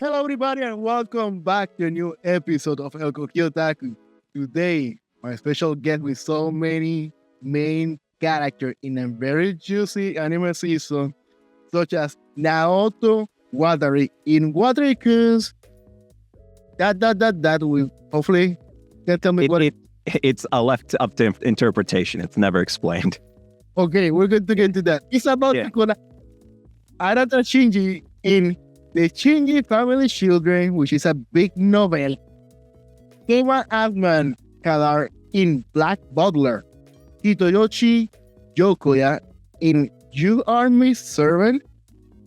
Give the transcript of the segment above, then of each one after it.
Hello, everybody, and welcome back to a new episode of El Koki Otaku. Today, my special guest with so many main characters in a very juicy anime season, such as Naoto Watari in Watari-kun's that will hopefully can tell me It's a left up to interpretation. It's never explained. Okay, we're going to get into that. It's about Arata Shiunji in the Shiunji Family Children, which is a big novel. Asman Kadar in Black Butler. Hitoyoshi Yokoya in You Are My Servant.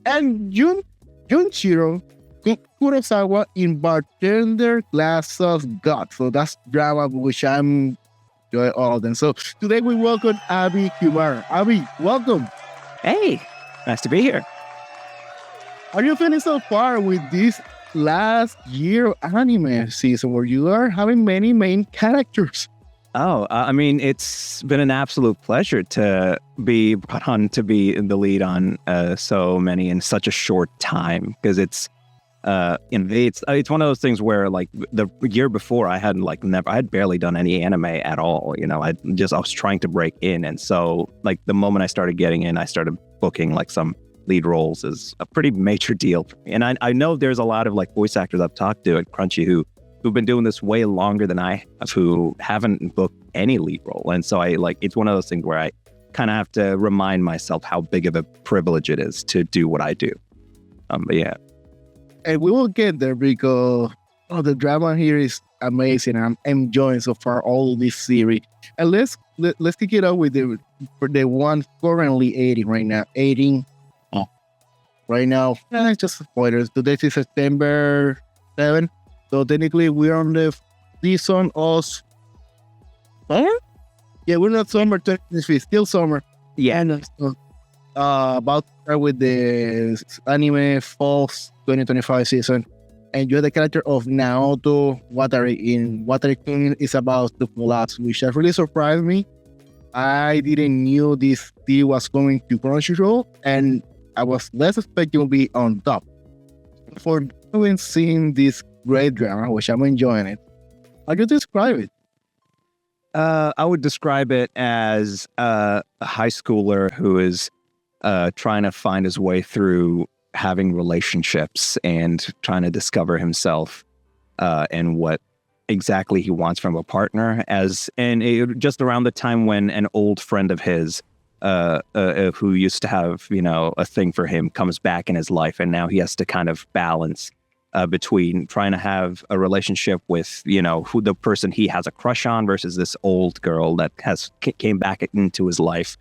And Junichirou Kurosawa in Bartender Glass of God. So that's drama which I'm enjoy all of them. So today we welcome Abi Kumar. Abi, welcome. Hey, nice to be here. How are you feeling so far with this last year anime season where you are having many main characters? I mean, it's been an absolute pleasure to be brought on to be in the lead on so many in such a short time, because it's one of those things where like the year before I had barely done any anime at all. You know, I was trying to break in, and so like the moment I started getting in, I started booking like some lead roles is a pretty major deal for me. And I know there's a lot of like voice actors I've talked to at Crunchy who've been doing this way longer than I have, who haven't booked any lead role. And so it's one of those things where I kind of have to remind myself how big of a privilege it is to do what I do. But yeah. And we will get there because the drama here is amazing. I'm enjoying so far all of this series. And let's kick it off with the one currently airing right now. Right now, it's just spoilers. Today is September 7th. So technically we're on the season of summer? Yeah, we're not summer 2023, still summer. Yeah. And about to start with the anime fall 2025 season. And you're the character of Naoto Watari in Watari-kun is about to collapse, which has really surprised me. I didn't knew this deal was going to Crunchyroll, and I was less expecting to be on top. For seeing this great drama, which I'm enjoying it, how do you describe it? I would describe it as a high schooler who is trying to find his way through having relationships and trying to discover himself and what exactly he wants from a partner. Just around the time when an old friend of his who used to have, a thing for him comes back in his life, and now he has to kind of balance between trying to have a relationship with, who the person he has a crush on versus this old girl that came back into his life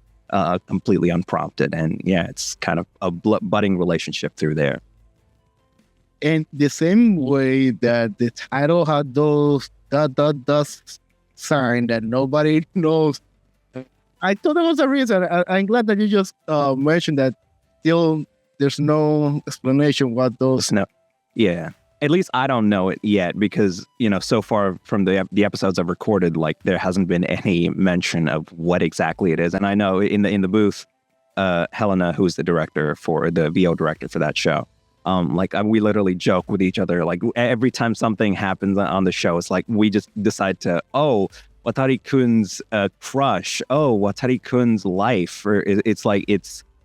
completely unprompted. And yeah, it's kind of a budding relationship through there. And the same way that the title had those dot sign that nobody knows. I thought there was a reason. I'm glad that you just mentioned that. Still, there's no explanation what those. No, yeah. At least I don't know it yet because so far from the episodes I've recorded, like there hasn't been any mention of what exactly it is. And I know in the booth, Helena, who's the VO director for that show, we literally joke with each other. Like every time something happens on the show, it's like we just decide to Watari-kun's crush. Watari-kun's life. Or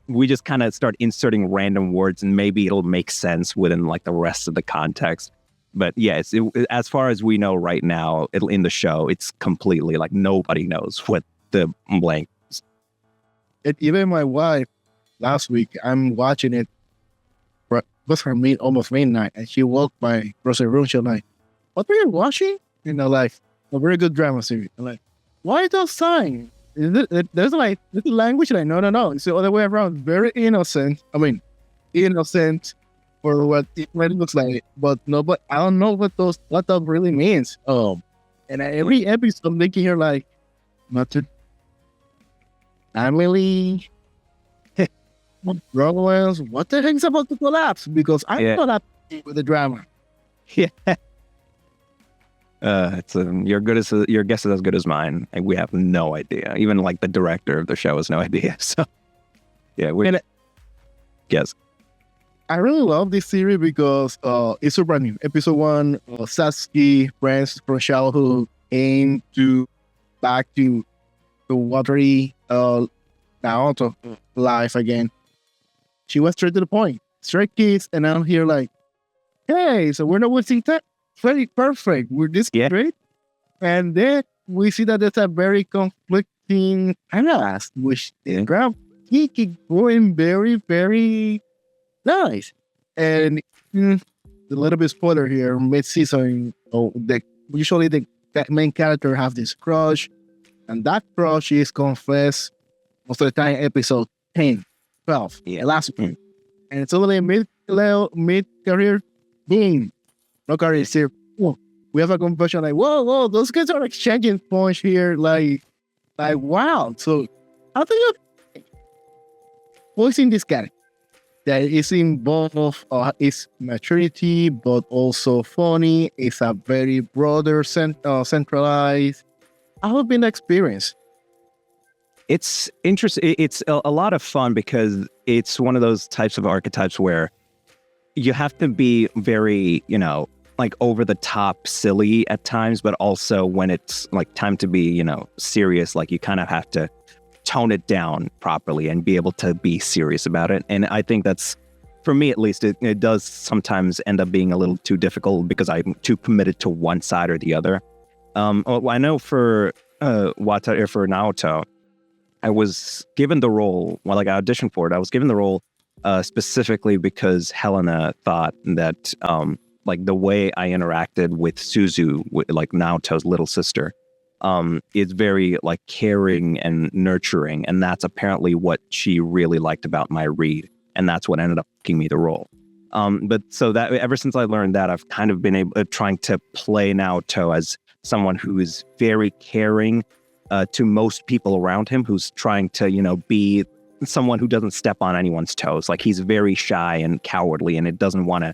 we just kind of start inserting random words, and maybe it'll make sense within like the rest of the context. But yeah, as far as we know right now, in the show, it's completely like nobody knows what the blank is. Even my wife, last week, I'm watching it. It was her almost midnight, and she walked by grocery room. She was like, "What were you watching?" Like a very good drama series. I'm like, why those signs? There's like this language like no. It's the other way around. Very innocent. I mean, innocent for what it looks like, but I don't know what that really means. And every episode I'm thinking here like, Mother, family, romance. What the heck's about to collapse? Because I'm not happy with the drama. Yeah. Your guess is as good as mine. And we have no idea. Even like the director of the show has no idea. So yeah, guess. I really love this series because it's so brand new. Episode one, Satsuki, friends from childhood, aim to back to Watari Naoto life again. She went straight to the point. Straight kids, and I'm here like, hey, so we're not wasting time. Very perfect. We're this great. And then we see that there's a very conflicting past, which the graph he keep going very, very nice. And a little bit spoiler here, mid-season, usually the main character have this crush, and that crush is confessed most of the time episode 10, 12, last one. And it's only mid-career, boom, no career here. Whoa. We have a conversation like, whoa, those guys are exchanging points here, like wow. So how do you voicing this character that is involved is maturity, but also funny. It's a very broader centralized. How have been the experience? It's interesting. It's a lot of fun because it's one of those types of archetypes where you have to be very, like over the top silly at times, but also when it's like time to be, serious, like you kind of have to tone it down properly and be able to be serious about it. And I think that's, for me at least, it does sometimes end up being a little too difficult because I'm too committed to one side or the other. I know for Watari, for Naoto, I was given the role, I auditioned for it, I was given the role specifically because Helena thought that the way I interacted with Suzu, like Naoto's little sister, is very like caring and nurturing, and that's apparently what she really liked about my read, and that's what ended up giving me the role. But so that ever since I learned that, I've kind of been trying to play Naoto as someone who is very caring to most people around him, who's trying to be someone who doesn't step on anyone's toes. Like he's very shy and cowardly, and it doesn't want to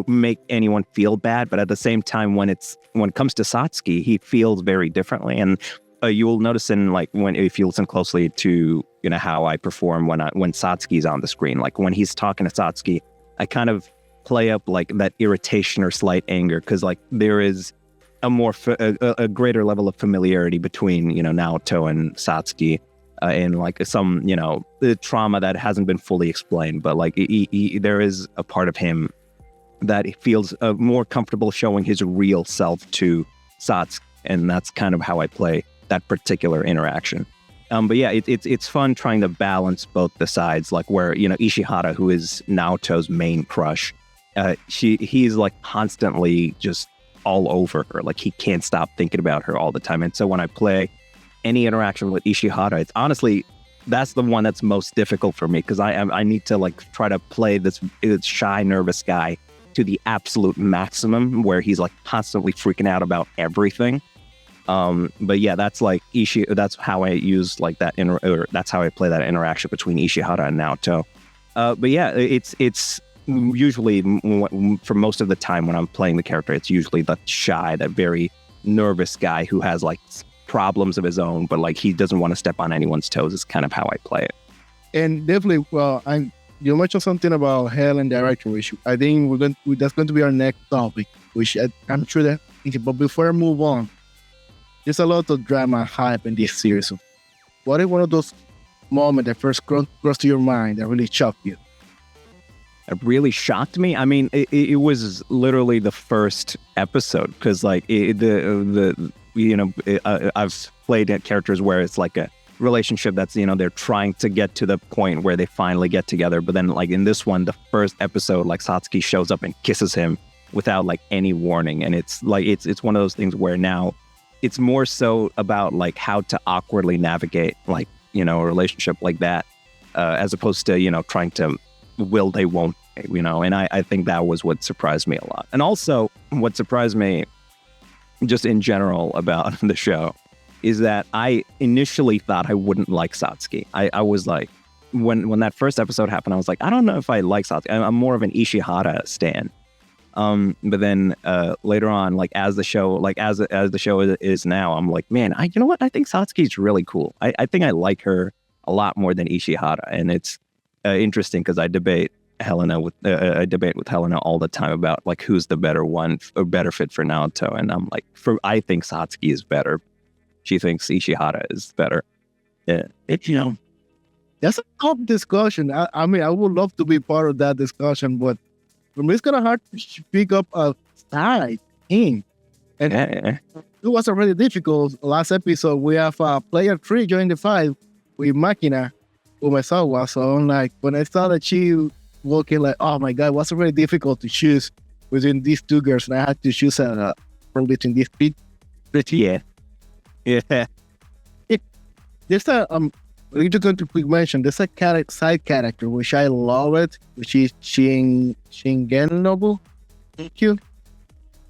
make anyone feel bad, but at the same time, when it comes to Satsuki, he feels very differently. And you will notice if you listen closely to how I perform when Satsuki's on the screen, like when he's talking to Satsuki, I kind of play up like that irritation or slight anger because like there is a greater level of familiarity between Naoto and Satsuki. And like some the trauma that hasn't been fully explained, but like there is a part of him that he feels more comfortable showing his real self to Satsuki, and that's kind of how I play that particular interaction. But yeah, it's fun trying to balance both the sides, like where Ishihara, who is Naoto's main crush, he's like constantly just all over her, like he can't stop thinking about her all the time. And so when I play any interaction with Ishihara, it's honestly that's the one that's most difficult for me because I need to like try to play this shy, nervous guy to the absolute maximum where he's like constantly freaking out about everything. But yeah, that's like that's how I use like that that's how I play that interaction between Ishihara and Naoto. But yeah, it's usually for most of the time when I'm playing the character, it's usually the shy, that very nervous guy who has like problems of his own, but like he doesn't want to step on anyone's toes is kind of how I play it. And definitely, you mentioned something about Hell and director, which I think that's going to be our next topic, which I'm sure that. But before I move on, there's a lot of drama and hype in this series. So what is one of those moments that first crossed to your mind that really shocked you? It really shocked me. I mean, it was literally the first episode because like I've played characters where it's like a relationship that's they're trying to get to the point where they finally get together, but then like in this one, the first episode, like Satsuki shows up and kisses him without like any warning, and it's like it's one of those things where now it's more so about like how to awkwardly navigate like a relationship like that as opposed to trying to will they won't and I think that was what surprised me a lot. And also what surprised me just in general about the show is that I initially thought I wouldn't like Satsuki. I was like, when that first episode happened, I was like, I don't know if I like Satsuki. I'm more of an Ishihara stan. But then later on, like as the show is now, I'm like, man, you know what? I think Satsuki's really cool. I think I like her a lot more than Ishihara, and it's interesting because I debate Helena with I debate with Helena all the time about like who's the better one or better fit for Naoto, and I'm like, I think Satsuki is better. She thinks Ishihara is better. Yeah, that's a tough discussion. I mean, I would love to be part of that discussion, but for me, it's kind of hard to pick up a side team. And yeah. it was already difficult. Last episode, we have player 3 join the fight with Makina Umezawa. So I'm like, when I saw that she walking, like, oh my God, it was really difficult to choose between these two girls. And I had to choose from between these three. Yeah. There's we're just going to quick mention, there's a side character, which I love it, which is Shingenobu. Thank you.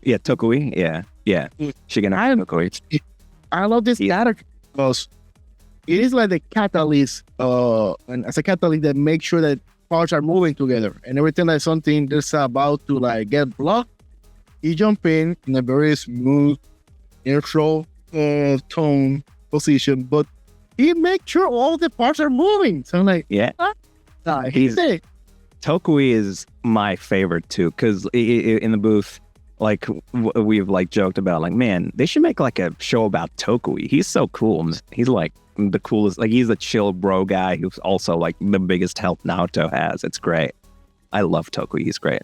Yeah, Tokui. Yeah. Shigenobu Tokui. I love this character because it is like the catalyst, and as a catalyst that makes sure that parts are moving together. And every time that something that's about to like get blocked, he jump in a very smooth, neutral tone position, but he makes sure all the parts are moving. So I'm like, Tokui is my favorite too, because in the booth, like we've like joked about, like, man, they should make like a show about Tokui. He's so cool. He's like the coolest. Like, he's a chill bro guy who's also like the biggest help Naoto has. It's great. I love Tokui. He's great.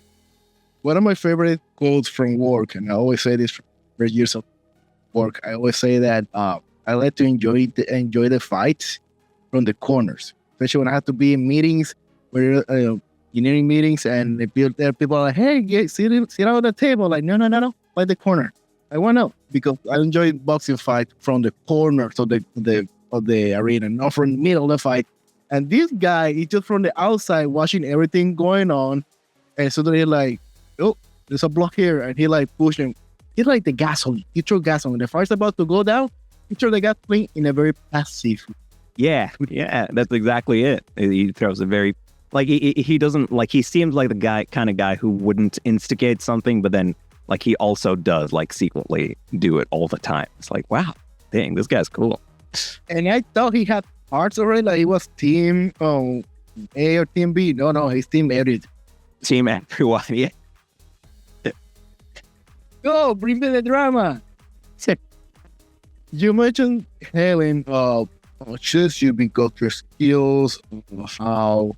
One of my favorite quotes from work, and I always say this for years of work. I always say that I like to enjoy the fights from the corners, especially when I have to be in meetings where engineering meetings, and people are like, hey, sit down at the table. Like, no, by the corner. I want to, because I enjoy boxing fight from the corners of the arena, not from the middle of the fight. And this guy, he's just from the outside watching everything going on, and suddenly like, oh, there's a block here, and he like pushing. He's like the gasoline. He threw gasoline. The fight's about to go down. He threw the gasoline in a very passive. Yeah, that's exactly it. He throws a very, like, he doesn't, like, he seems like the kind of guy who wouldn't instigate something, but then like he also does like secretly do it all the time. It's like, wow, dang, this guy's cool. And I thought he had parts already, like he was team A or team B. No, he's team Edit. Team everyone, yeah. Go, bring me the drama. You mentioned Helen, choose you because your skills, how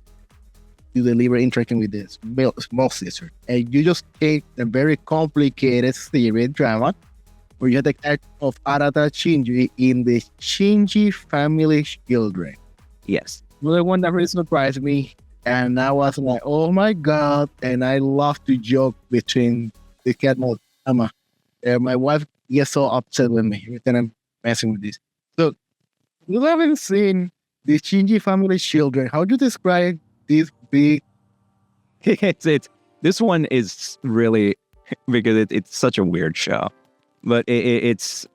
you deliver interacting with this small sister. And you just take a very complicated series drama where you had the character of Arata Shiunji in the Shiunji family children. Yes. The one that really surprised me. And I was like, oh my God. And I love to joke between the cat mode. My wife gets so upset with me every time I'm messing with this. So, you haven't seen the Shiunji family children. How do you describe this big? It's this one is really, because it's such a weird show, but it's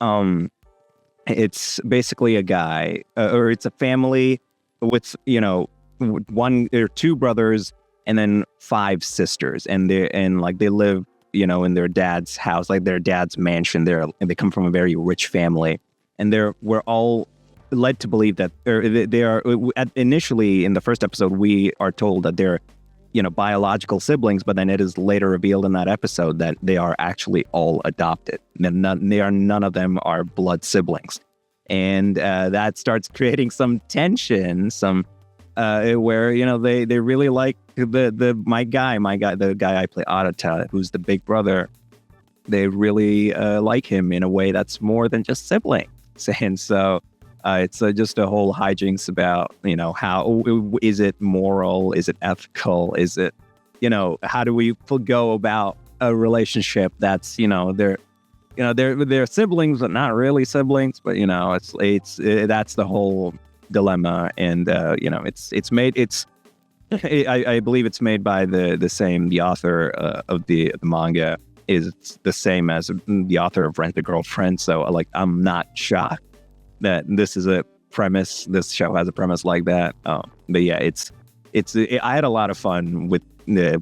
basically a guy or it's a family with, you know, there are 2 brothers and then 5 sisters, and they live, you know, in their dad's house, like their dad's mansion there, and they come from a very rich family, and we're all led to believe that they are initially in the first episode we are told that they're, you know, biological siblings, but then it is later revealed in that episode that they are actually all adopted. None of them are blood siblings, and that starts creating some tension, where, you know, they really like the guy I play, Arata, who's the big brother. They really like him in a way that's more than just siblings, and so it's just a whole hijinks about, you know, how is it moral, is it ethical, is it, you know, how do we go about a relationship that's, you know, they're siblings but not really siblings, but, you know, it's that's the whole dilemma. And you know, I believe it's made by the author of the manga is the same as the author of Rent a Girlfriend. So like, I'm not shocked that this show has a premise like that. But yeah, I had a lot of fun with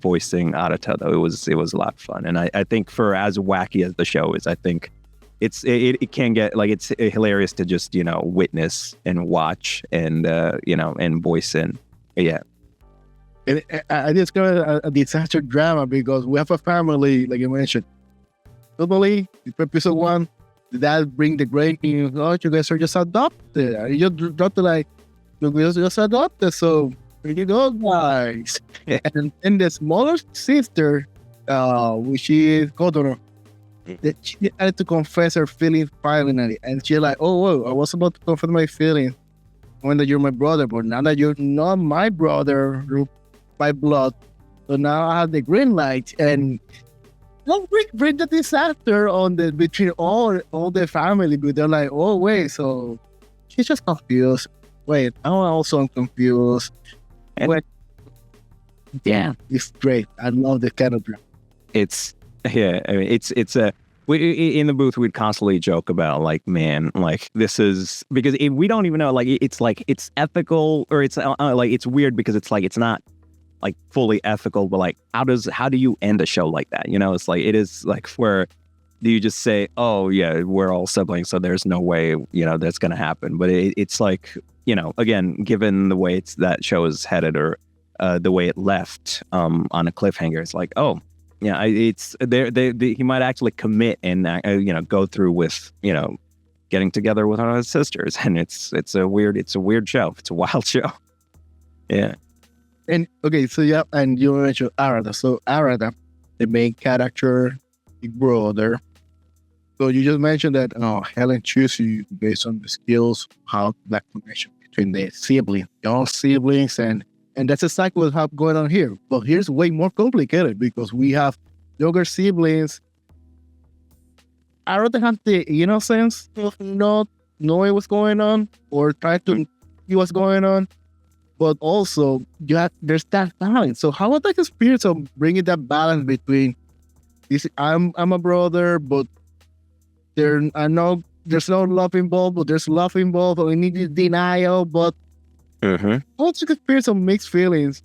voicing Arata, though. It was a lot of fun. And I think for as wacky as the show is, I think it can get, like, it's hilarious to just, you know, witness and watch and, you know, and voice in. Yeah. And I discovered a disaster drama because we have a family, like you mentioned. Totally, episode one, the dad bring the great news. Oh, you guys are just adopted. You just adopted, like, you guys just adopted. So here you go, guys. And the smaller sister, which is Kadar, that she had to confess her feelings finally. And she's like, oh, whoa, I was about to confess my feelings when that you're my brother, but now that you're not my brother by blood, so now I have the green light. And don't bring the disaster on the between all the family, but they're like, oh wait, so she's just confused. Wait, I'm also confused. And Wait, yeah, it's great. I love the kind of drama. it's yeah, I mean, it's a in the booth we'd constantly joke about like, man, like this is because we don't even know, like it's ethical or it's like it's weird because it's like it's not like fully ethical, but like how do you end a show like that? You know, it's like it is like where do you just say, oh yeah, we're all siblings, so there's no way, you know, that's gonna happen. But it's like, you know, again, given the way that show is headed or the way it left on a cliffhanger, it's like, oh yeah, it's he might actually commit and you know, go through with, you know, getting together with one of his sisters, and it's a weird show. It's a wild show. Yeah. And okay, so yeah, and you mentioned Arata. So Arata, the main character, big brother. So you just mentioned that Helen chooses you based on the skills, how that connection between the siblings, your siblings, and that's exactly what's going on here. But here's way more complicated because we have younger siblings. Arata has the innocence of not knowing what's going on or trying to see what's going on. But also, there's that balance. So how about that experience of bringing that balance between this? I'm a brother, but I know there's no love involved, but there's love involved. But we need denial. But what's the experience of mixed feelings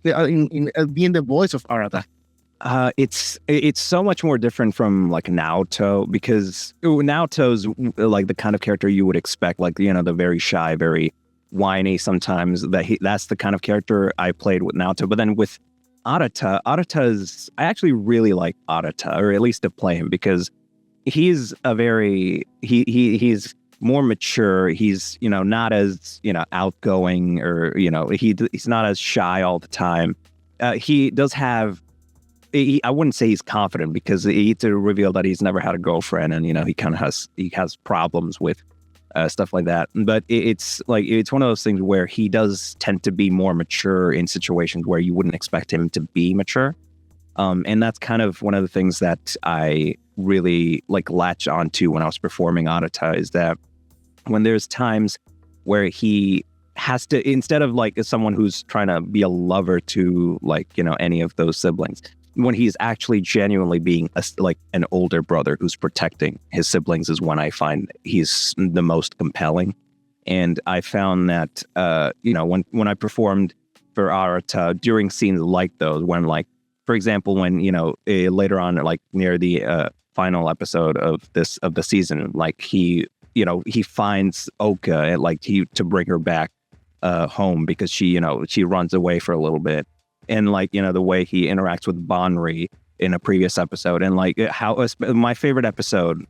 in being the voice of Arata? It's so much more different from like Naoto because Naoto's like the kind of character you would expect, like, you know, the very shy, very whiny sometimes. That's the kind of character I played with Naoto. But then with Arata's, I actually really like Arata, or at least to play him, because he's he's more mature. He's, you know, not as, you know, outgoing, or, you know, he's not as shy all the time. He does have, I wouldn't say he's confident, because he to reveal that he's never had a girlfriend, and, you know, he has problems with stuff like that. But it's one of those things where he does tend to be more mature in situations where you wouldn't expect him to be mature. And that's kind of one of the things that I really like latch onto when I was performing Arata, is that when there's times where he has to, instead of like someone who's trying to be a lover to, like, you know, any of those siblings, when he's actually genuinely being like an older brother who's protecting his siblings, is when I find he's the most compelling. And I found that, you know, when I performed for Arata during scenes like those, when, like, for example, when, you know, later on, like near the final episode of the season, like he finds Oka, like to bring her back home, because she runs away for a little bit. And, like, you know, the way he interacts with Bonri in a previous episode, and like how my favorite episode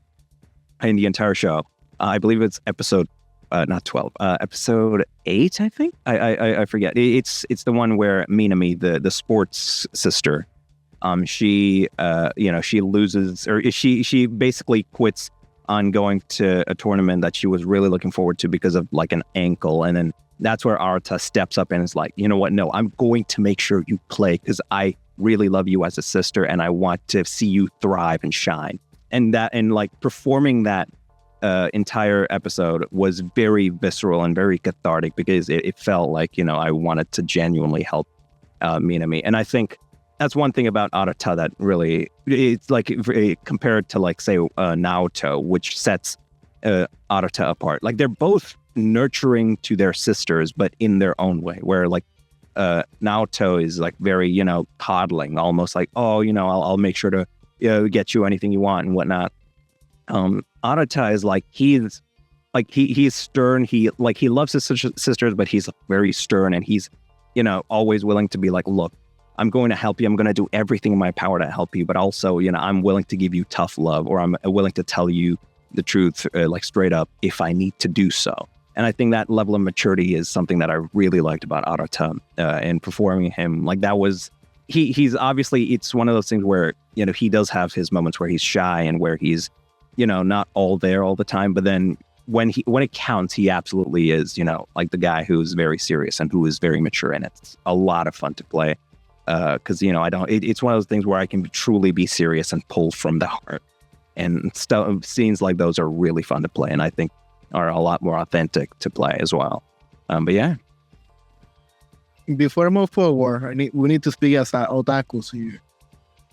in the entire show, I believe it's episode not 12, episode 8, I think. I forget. It's the one where Minami, the sports sister, she she loses, or she basically quits on going to a tournament that she was really looking forward to because of like an ankle, and then that's where Arata steps up and is like, you know what? No, I'm going to make sure you play, because I really love you as a sister, and I want to see you thrive and shine. And like performing that entire episode was very visceral and very cathartic, because it felt like, you know, I wanted to genuinely help Minami. And I think that's one thing about Arata that really, it's like compared to, like, say Naoto, which sets Arata apart. Like, they're both nurturing to their sisters, but in their own way, where like Naoto is like very, you know, coddling, almost like, oh, you know, I'll make sure to, you know, get you anything you want and whatnot. Arata is like, he's stern. He loves his sisters, but he's very stern, and he's always willing to be like, look, I'm going to help you. I'm going to do everything in my power to help you. But also, I'm willing to give you tough love, or I'm willing to tell you the truth, like straight up, if I need to do so. And I think that level of maturity is something that I really liked about Arata and performing him. Like that was, he's obviously, it's one of those things where, he does have his moments where he's shy and where he's, not all there all the time. But then when it counts, he absolutely is, like the guy who's very serious and who is very mature. And it's a lot of fun to play. Because it's one of those things where I can truly be serious and pull from the heart, and scenes like those are really fun to play, and I think are a lot more authentic to play as well. But yeah. Before I move forward, we need to speak as otakus here,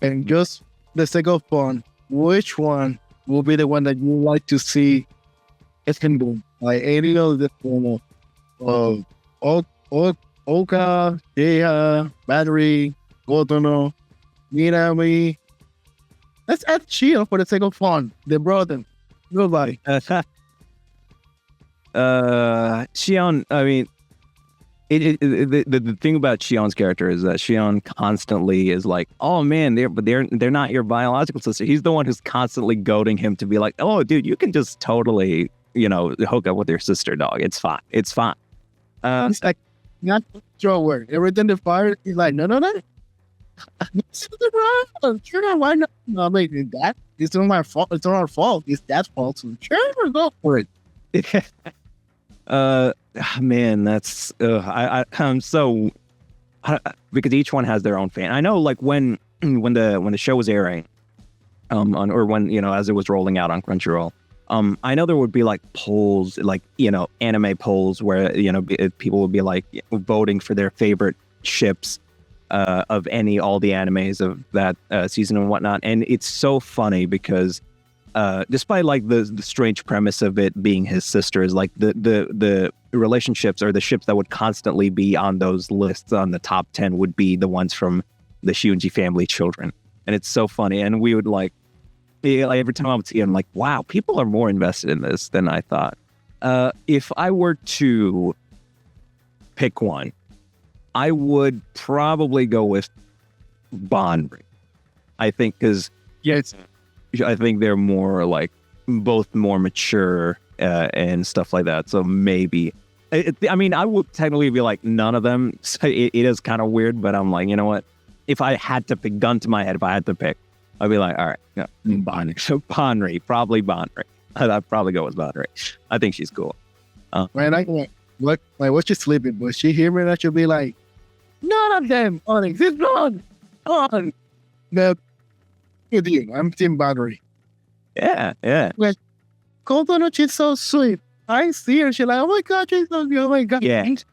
and just the sake of fun, which one will be the one that you like to see? It can be like any of the form of Oka, Deha, Battery, Gotono, Minami. Let's add Shion for the sake of fun. The brother. Nobody. Shion, I mean, the thing about Shion's character is that Shion constantly is like, oh man, they're not your biological sister. He's the one who's constantly goading him to be like, oh dude, you can just totally, hook up with your sister, dog. It's fine. It's fine. It's like, not throw word. Everything the fire is like, no. Sure, why not? No, like that. It's not my fault. It's not our fault. It's that fault. So sure, go for it. Man, that's I'm so because each one has their own fan. I know, like when the show was airing, as it was rolling out on Crunchyroll. I know there would be like polls, like, anime polls where, people would be like voting for their favorite ships of all the animes of that season and whatnot. And it's so funny because despite like the strange premise of it being his sister, is like the relationships or the ships that would constantly be on those lists on the top 10 would be the ones from the Shiunji family children. And it's so funny. And we would like every time I would see it, I'm like, wow, people are more invested in this than I thought. If I were to pick one, I would probably go with Banri. I think because I think they're more like both more mature and stuff like that. So maybe, I would technically be like none of them. So it is kind of weird, but I'm like, you know what? If I had to pick, gun to my head, if I had to pick, I'd be like, all right, no, Banri. So Banri, probably Banri. I'd probably go with Banri. I think she's cool. Man, what you sleeping? But she hear me that she'll be like, none of them Onyx, it's wrong. On. No, with you. I'm Team Battery. Yeah. Like, Kotono, she's so sweet. I see her, she's like, oh my god, she's so good. Oh my god. Yeah. She's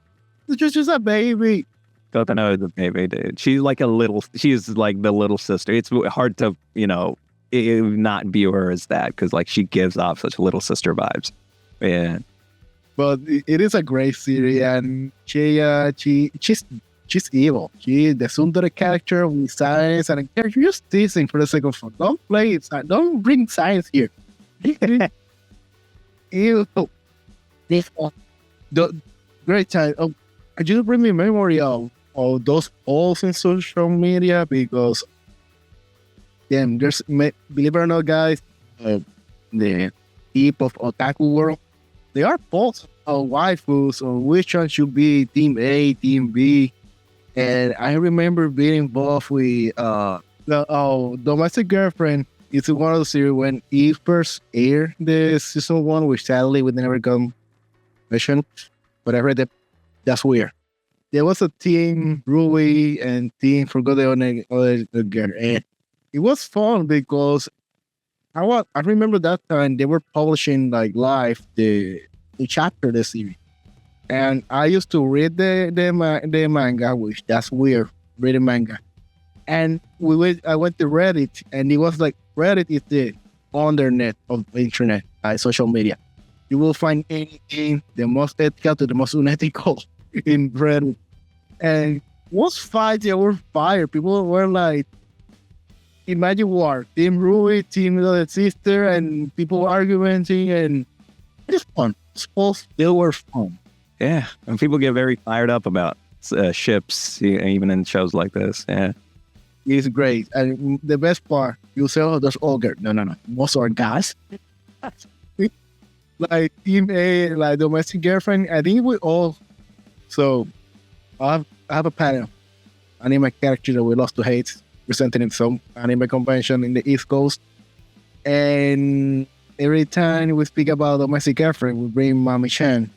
just a baby. Kotono is a baby, dude. She's like she's like the little sister. It's hard to, not view her as that because like she gives off such little sister vibes. Yeah. But it is a great series, and she's evil. The Sundara character with science and you're just teasing for the sake of fun. Don't play it. Don't bring science here. Ew. The great time. Oh, I just bring me memory of those polls in social media because, damn, there's, believe it or not, guys, the heap of otaku world, there are polls of waifus on which one should be Team A, Team B. And I remember being involved with the Domestic Girlfriend. It's one of the series when it first aired the season 1, which sadly we never got mentioned. But I read that that's weird. There was a Team Ruby and Team Forgot the other girl. And it was fun because I remember that time they were publishing like live the chapter of the series. And I used to read the manga, which that's weird, reading manga. And I went to Reddit, and it was like, Reddit is the internet of internet, social media. You will find anything, the most ethical to the most unethical in Reddit. And most fights that were fire. People were like, imagine war, Team Ruby, Team the sister, and people arguing, and it's fun. They were fun. Yeah, and people get very fired up about ships, even in shows like this. Yeah. He's great. And the best part, you say, oh, there's all girls. No. Most are guys. Like in a like domestic girlfriend, I think we all. So I have a panel anime character that we love to hate, presented in some anime convention in the East Coast. And every time we speak about domestic girlfriend, we bring Mami Chan.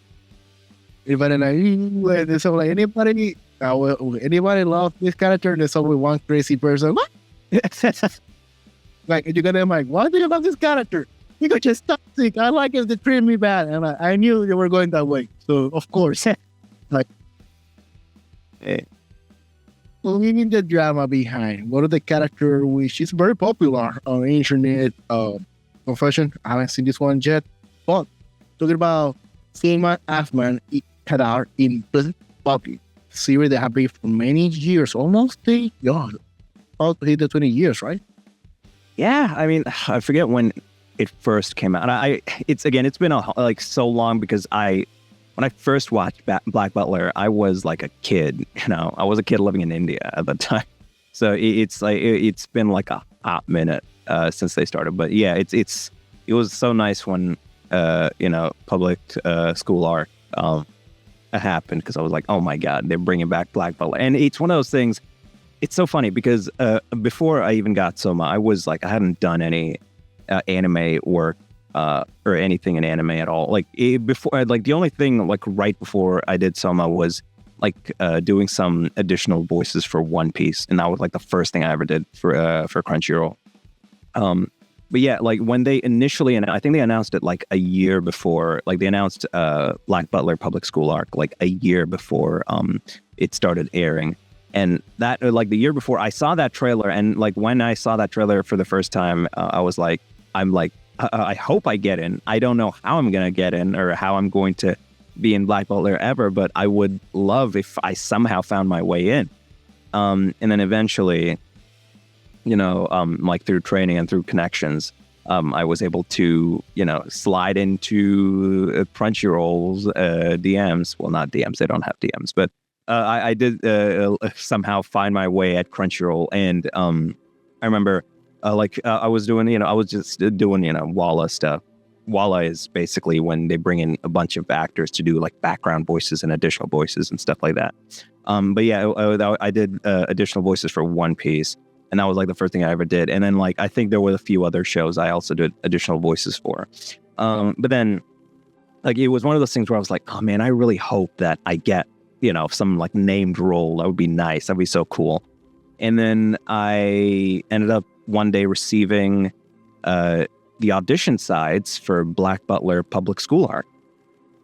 Everybody like, there's like anybody love this character? There's always one crazy person. What? Like you got them like, why do you love this character? You go just toxic. I like it. They treat me bad, and I knew they were going that way. So of course, like, leaving the drama behind, one of the character which is very popular on internet. Confession, I haven't seen this one yet, but talking about Soma Asman Kadar in Koki, series that have been for many years, almost about to hit the 20 years, right? Yeah, I mean, I forget when it first came out. It's been like so long because when I first watched Black Butler, I was like a kid. I was a kid living in India at the time, so it's been like a hot minute since they started. But yeah, it was so nice when public school arc happened, because I was like, oh my god, they're bringing back Black Butler. And it's one of those things. It's so funny because before I even got Soma, I was like, I hadn't done any anime work or anything in anime at all. Like before, like the only thing like right before I did Soma was like doing some additional voices for One Piece, and that was like the first thing I ever did for Crunchyroll. But yeah, like when they initially, and I think they announced it like a year before, like they announced Black Butler Public School Arc like a year before it started airing. And that, like the year before, I saw that trailer, and like when I saw that trailer for the first time, I was like, I hope I get in. I don't know how I'm gonna get in or how I'm going to be in Black Butler ever, but I would love if I somehow found my way in. And then eventually, like through training and through connections, I was able to, slide into Crunchyroll's DMs. Well, not DMs; they don't have DMs, but I did somehow find my way at Crunchyroll, and I remember I was doing, I was just doing, Walla stuff. Walla is basically when they bring in a bunch of actors to do like background voices and additional voices and stuff like that. But yeah, I did additional voices for One Piece, and that was like the first thing I ever did. And then like I think there were a few other shows I also did additional voices for. But then like it was one of those things where I was like, oh man, I really hope that I get some like named role. That would be nice. That'd be so cool. And then I ended up one day receiving the audition sides for Black Butler Public School Arc.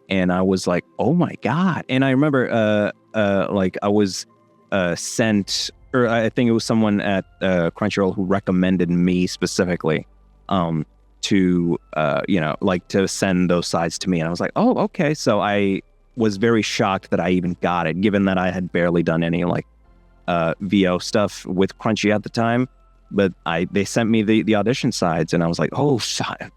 And I was like, oh my God. And I remember like I was sent, or I think it was someone at Crunchyroll who recommended me specifically to, like to send those sides to me. And I was like, oh, okay. So I was very shocked that I even got it, given that I had barely done any like VO stuff with Crunchy at the time. But they sent me the audition sides, and I was like, oh,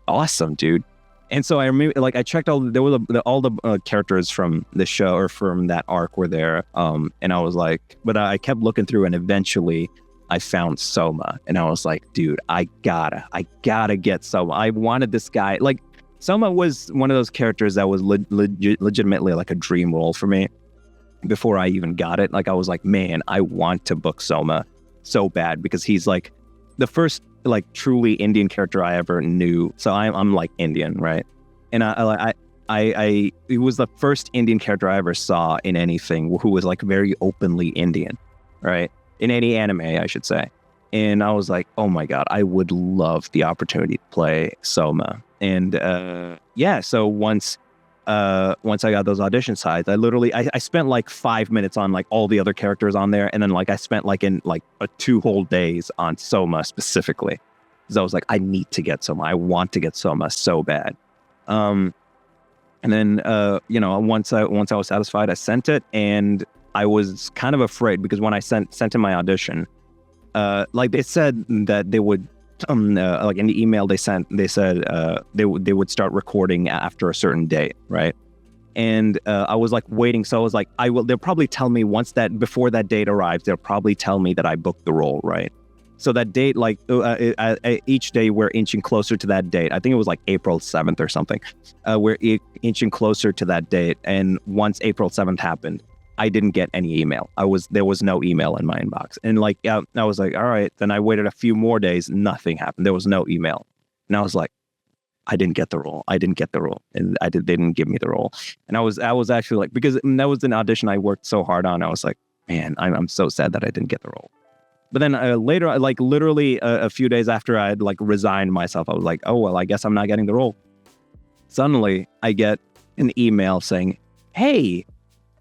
awesome, dude. And so I remember, like, I checked all the characters from the show or from that arc were there. And I was like, but I kept looking through, and eventually I found Soma, and I was like, dude, I gotta get Soma. I wanted this guy. Like, Soma was one of those characters that was legitimately like a dream role for me before I even got it. Like, I was like, man, I want to book Soma so bad, because he's like the first like truly Indian character I ever knew. So I'm like Indian, right? And I it was the first Indian character I ever saw in anything who was like very openly Indian, right? In any anime, I should say. And I was like, oh my God, I would love the opportunity to play Soma. And yeah, so once I got those audition sides, I spent like 5 minutes on like all the other characters on there, and then like I spent like in like 2 whole days on Soma specifically, because I was like, I need to get Soma. I want to get Soma so bad. And then once I was satisfied, I sent it, and I was kind of afraid because when I sent in my audition, like they said that they would. Like in the email they said they would start recording after a certain date, right? And I was like waiting. So I was like, they'll probably tell me before that date arrives, they'll probably tell me that I booked the role, right? So that date, like each day we're inching closer to that date. I think it was like April 7th or something. We're inching closer to that date. And once April 7th happened, I didn't get any email. There was no email in my inbox. And like, I was like, all right. Then I waited a few more days. Nothing happened. There was no email. And I was like, I didn't get the role. And they didn't give me the role. And I was actually like, because that was an audition I worked so hard on. I was like, man, I'm so sad that I didn't get the role. But then later, like literally a few days after I had like resigned myself, I was like, oh, well, I guess I'm not getting the role. Suddenly I get an email saying, hey,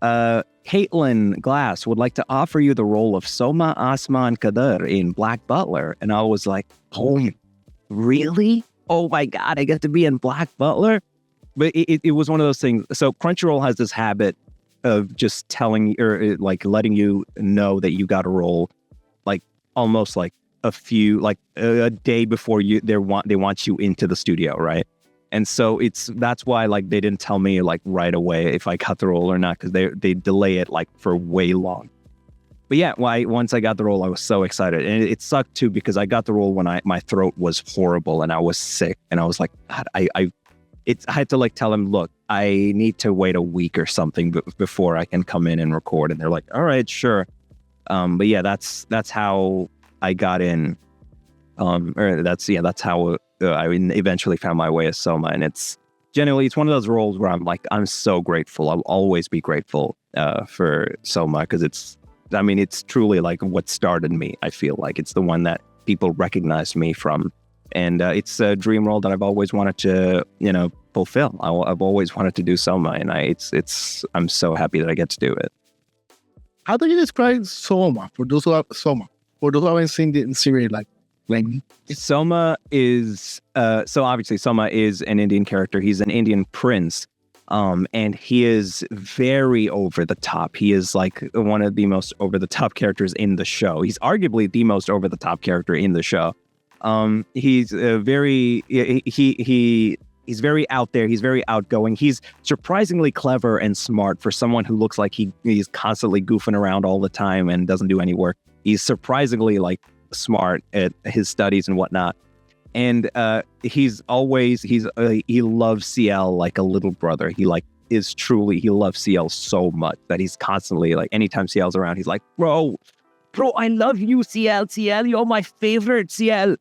Caitlin Glass would like to offer you the role of Soma Asman Kadar in Black Butler. And I was like, oh, really? Oh my God, I get to be in Black Butler? But it was one of those things. So Crunchyroll has this habit of just telling or like letting you know that you got a role, like almost like a day before they want you into the studio, right? And so that's why like they didn't tell me like right away if I got the role or not, because they delay it like for way long. But yeah, once I got the role, I was so excited, and it sucked too because I got the role when my throat was horrible and I was sick, and I was like, God, I had to like tell him, look, I need to wait a week or something before I can come in and record, and they're like, all right, sure. But yeah, that's how I got in. That's how I eventually found my way as Soma, and it's one of those roles where I'm like, I'm so grateful. I'll always be grateful for Soma because it's truly like what started me. I feel like it's the one that people recognize me from, and it's a dream role that I've always wanted to, fulfill. I've always wanted to do Soma, and I'm so happy that I get to do it. How do you describe Soma for those who haven't seen the series? Like Soma is so obviously Soma is an Indian character. He's an Indian prince. And he is very over the top. He is like one of the most over the top characters in the show. He's arguably the most over the top character in the show. He's he's very out there. He's very outgoing. He's surprisingly clever and smart for someone who looks like he's constantly goofing around all the time and doesn't do any work. He's surprisingly like smart at his studies and whatnot. And he loves CL like a little brother. He loves CL so much that he's constantly like, anytime CL's around, he's like, bro, I love you, CL, you're my favorite, CL.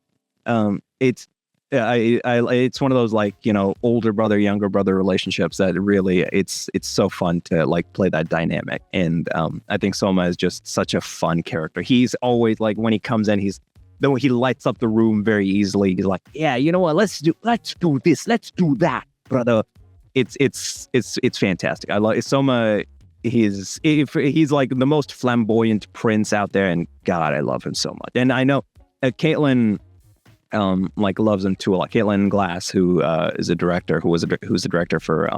It's one of those like, older brother, younger brother relationships that really, it's so fun to like play that dynamic. And I think Soma is just such a fun character. He's always like, when he comes in, though he lights up the room very easily. He's like, yeah, you know what? Let's do this. Let's do that, brother. It's fantastic. I love Soma. He's like the most flamboyant prince out there, and God, I love him so much. And I know Caitlin like loves him too a lot. Caitlin Glass, who is a director, who's the director for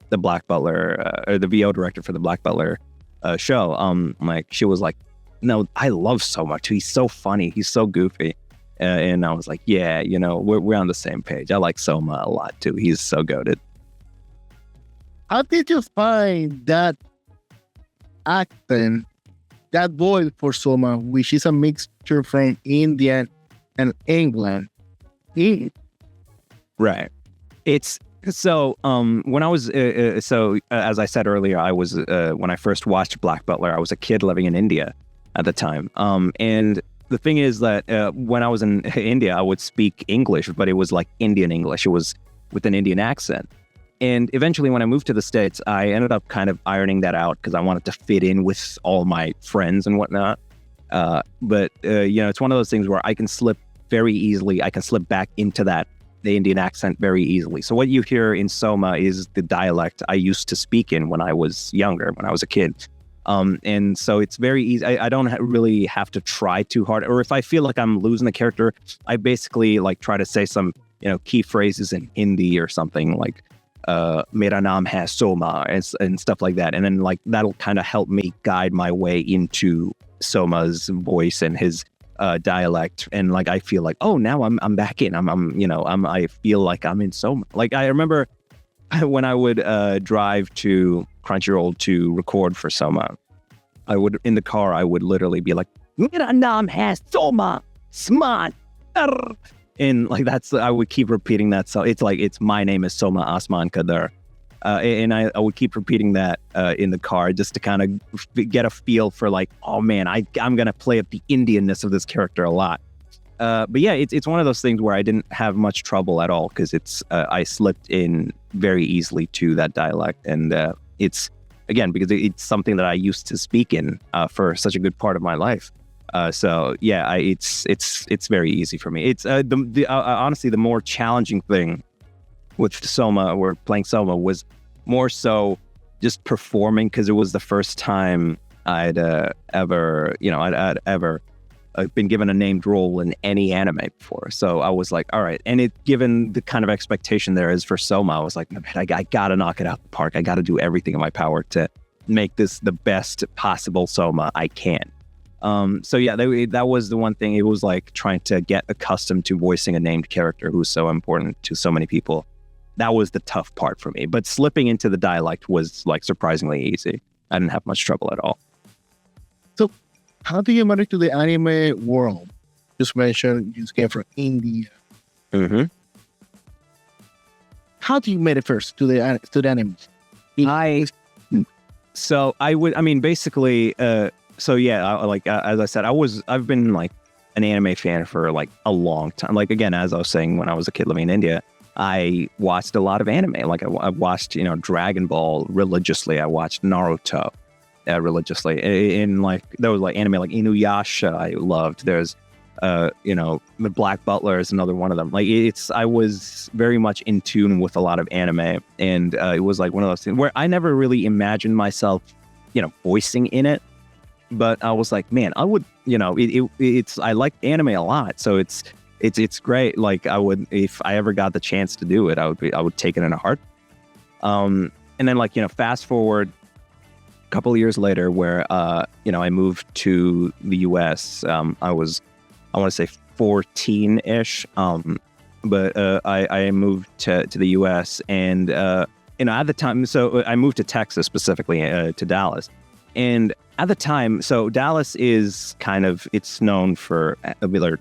the Black Butler, or the VO director for the Black Butler show. Like she was like, no, I love Soma too. He's so funny. He's so goofy. And I was like, yeah, we're on the same page. I like Soma a lot too. He's so goated. How did you find that accent, that voice for Soma, which is a mixture from India and England? Right. It's so when I was as I said earlier, I was when I first watched Black Butler, I was a kid living in India at the time. And the thing is that when I was in India, I would speak English, but it was like Indian English. It was with an Indian accent. And eventually when I moved to the States, I ended up kind of ironing that out because I wanted to fit in with all my friends and whatnot. But it's one of those things where I can slip very easily. I can slip back into the Indian accent very easily. So what you hear in Soma is the dialect I used to speak in when I was younger, when I was a kid. And so it's very easy. I don't really have to try too hard. Or if I feel like I'm losing the character, I basically like try to say some, key phrases in Hindi or something like, Mera naam hai Soma and stuff like that. And then like, that'll kind of help me guide my way into Soma's voice and his dialect. And like, I feel like, oh, now I'm back in. I feel like I'm in Soma. Like I remember when I would drive to Crunchyroll to record for Soma, in the car, I would literally be like, "Mera naam hai Soma, Asman." And like I would keep repeating that. So it's my name is Soma Asman Kadar. And I would keep repeating that in the car just to kind of get a feel for like, oh man, I'm going to play up the Indianness of this character a lot. But yeah, it's one of those things where I didn't have much trouble at all because I slipped in very easily to that dialect. And it's, again, because it's something that I used to speak in for such a good part of my life. So yeah, it's very easy for me. It's honestly, the more challenging thing with Soma or playing Soma was more so just performing, because it was the first time I'd ever been given a named role in any anime before. So I was like, all right. And given the kind of expectation there is for Soma, I was like, man, I got to knock it out the park. I got to do everything in my power to make this the best possible Soma I can. So yeah, that was the one thing. It was like trying to get accustomed to voicing a named character who's so important to so many people. That was the tough part for me. But slipping into the dialect was like surprisingly easy. I didn't have much trouble at all. So how do you manage to the anime world? Just mentioned you came from India. Mm-hmm. How do you make it first to the anime? Basically, so yeah, as I said, I've been like an anime fan for like a long time. Like, again, as I was saying, when I was a kid living in India, I watched a lot of anime. Like I watched, Dragon Ball religiously. I watched Naruto religiously. In like, there was like anime like Inuyasha I loved. There's, the Black Butler is another one of them. Like I was very much in tune with a lot of anime. And it was like one of those things where I never really imagined myself, voicing in it. But I was like, man, I would, I like anime a lot. So it's great. Like I would, if I ever got the chance to do it, I would take it in a heart. And then like, fast forward a couple of years later where, I moved to the US. I want to say 14-ish. But I moved to the US and, at the time, so I moved to Texas specifically, to Dallas. And at the time, so Dallas is it's known for,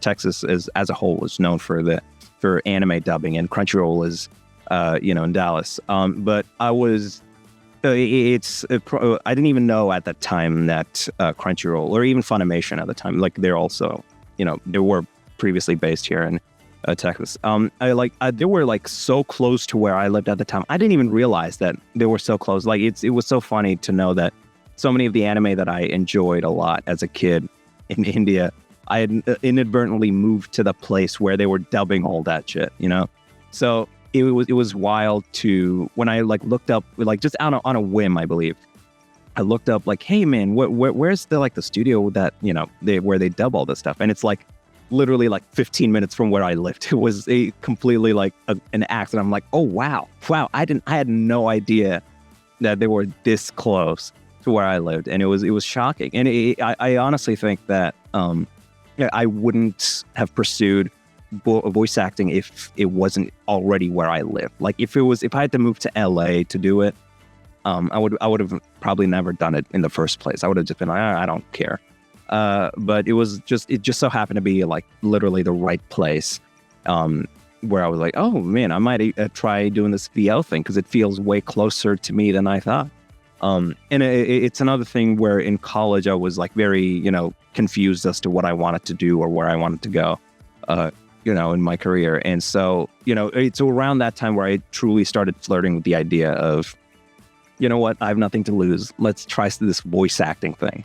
Texas as a whole is known for anime dubbing, and Crunchyroll is, in Dallas. But I was, I didn't even know at that time that Crunchyroll or even Funimation at the time, like they're also, they were previously based here in Texas. They were like so close to where I lived at the time. I didn't even realize that they were so close. Like it was so funny to know that so many of the anime that I enjoyed a lot as a kid in India, I had inadvertently moved to the place where they were dubbing all that shit, So it was wild to, when I like looked up, like just on a whim, I believe, I looked up like, hey man, where's the studio that, where they dub all this stuff? And it's like literally like 15 minutes from where I lived. It was a completely like an accident. I'm like, oh wow. I had no idea that they were this close to where I lived, and it was shocking. And I honestly think that I wouldn't have pursued voice acting if it wasn't already where I live. Like if I had to move to LA to do it, I would have probably never done it in the first place. I would have just been like, I don't care. But it just so happened to be like literally the right place, where I was like, oh man, I might try doing this VO thing because it feels way closer to me than I thought. And it's another thing where in college I was like very, confused as to what I wanted to do or where I wanted to go, in my career. And so, it's around that time where I truly started flirting with the idea of, you know what, I have nothing to lose. Let's try this voice acting thing.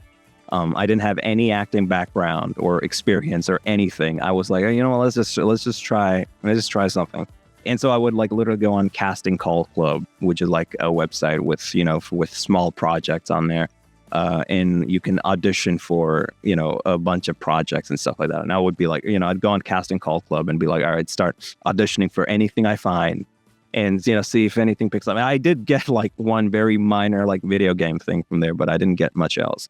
I didn't have any acting background or experience or anything. I was like, let's just try something. And so I would like literally go on Casting Call Club, which is like a website with, with small projects on there. And you can audition for, a bunch of projects and stuff like that. And I would be like, I'd go on Casting Call Club and be like, all right, start auditioning for anything I find and, see if anything picks up. I did get like one very minor like video game thing from there, but I didn't get much else.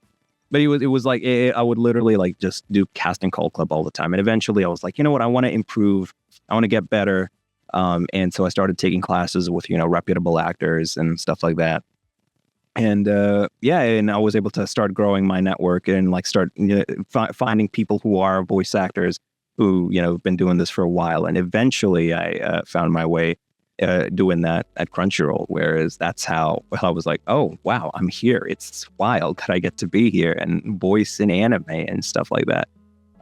But it was like, I would literally like just do Casting Call Club all the time. And eventually I was like, you know what, I want to improve. I want to get better. And so I started taking classes with, reputable actors and stuff like that. And and I was able to start growing my network and like start finding people who are voice actors who, have been doing this for a while. And eventually I found my way doing that at Crunchyroll, whereas that's how I was like, oh, wow, I'm here. It's wild that I get to be here and voice in anime and stuff like that.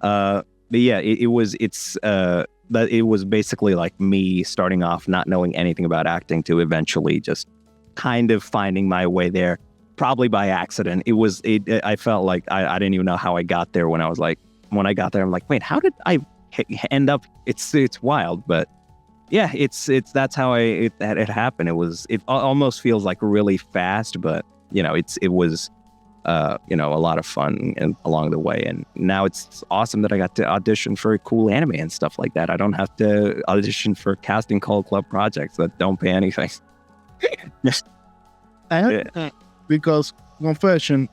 But yeah, it was basically like me starting off not knowing anything about acting to eventually just kind of finding my way there, probably by accident. I felt like I didn't even know how I got there when I got there, I'm like, wait, how did I end up? It's wild, but yeah, that's how it happened. It almost feels like really fast, but it was a lot of fun along the way. And now it's awesome that I got to audition for cool anime and stuff like that. I don't have to audition for casting call club projects that don't pay anything. Because confession,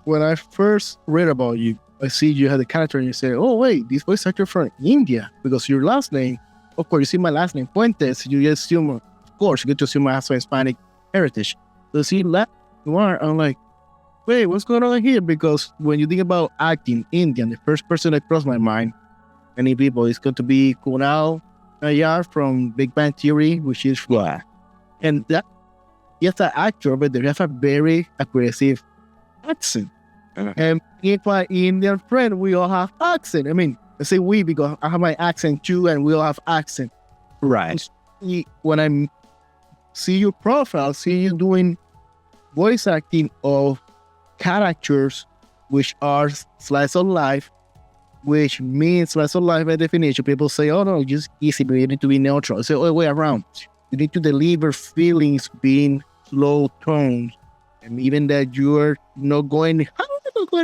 when I first read about you, I see you had a character and you say, oh wait, this voice actor from India, because your last name, of course, you see my last name, Puentes, you just assume, of course, you get to assume I have some Hispanic heritage. So see, I'm like, wait, what's going on here? Because when you think about acting Indian, the first person that crossed my mind, many people, is going to be Kunal Nayyar from Big Bang Theory, which is and that he's an actor, but they have a very aggressive accent. And if my Indian friend, we all have accent. I mean, I say we because I have my accent too, and we all have accent. Right. When I see your profile, see you doing voice acting of characters which are slice of life, which means slice of life by definition. People say, oh no, just easy, but you need to be neutral. I say, oh, way around. You need to deliver feelings being slow tones. And even that you're not going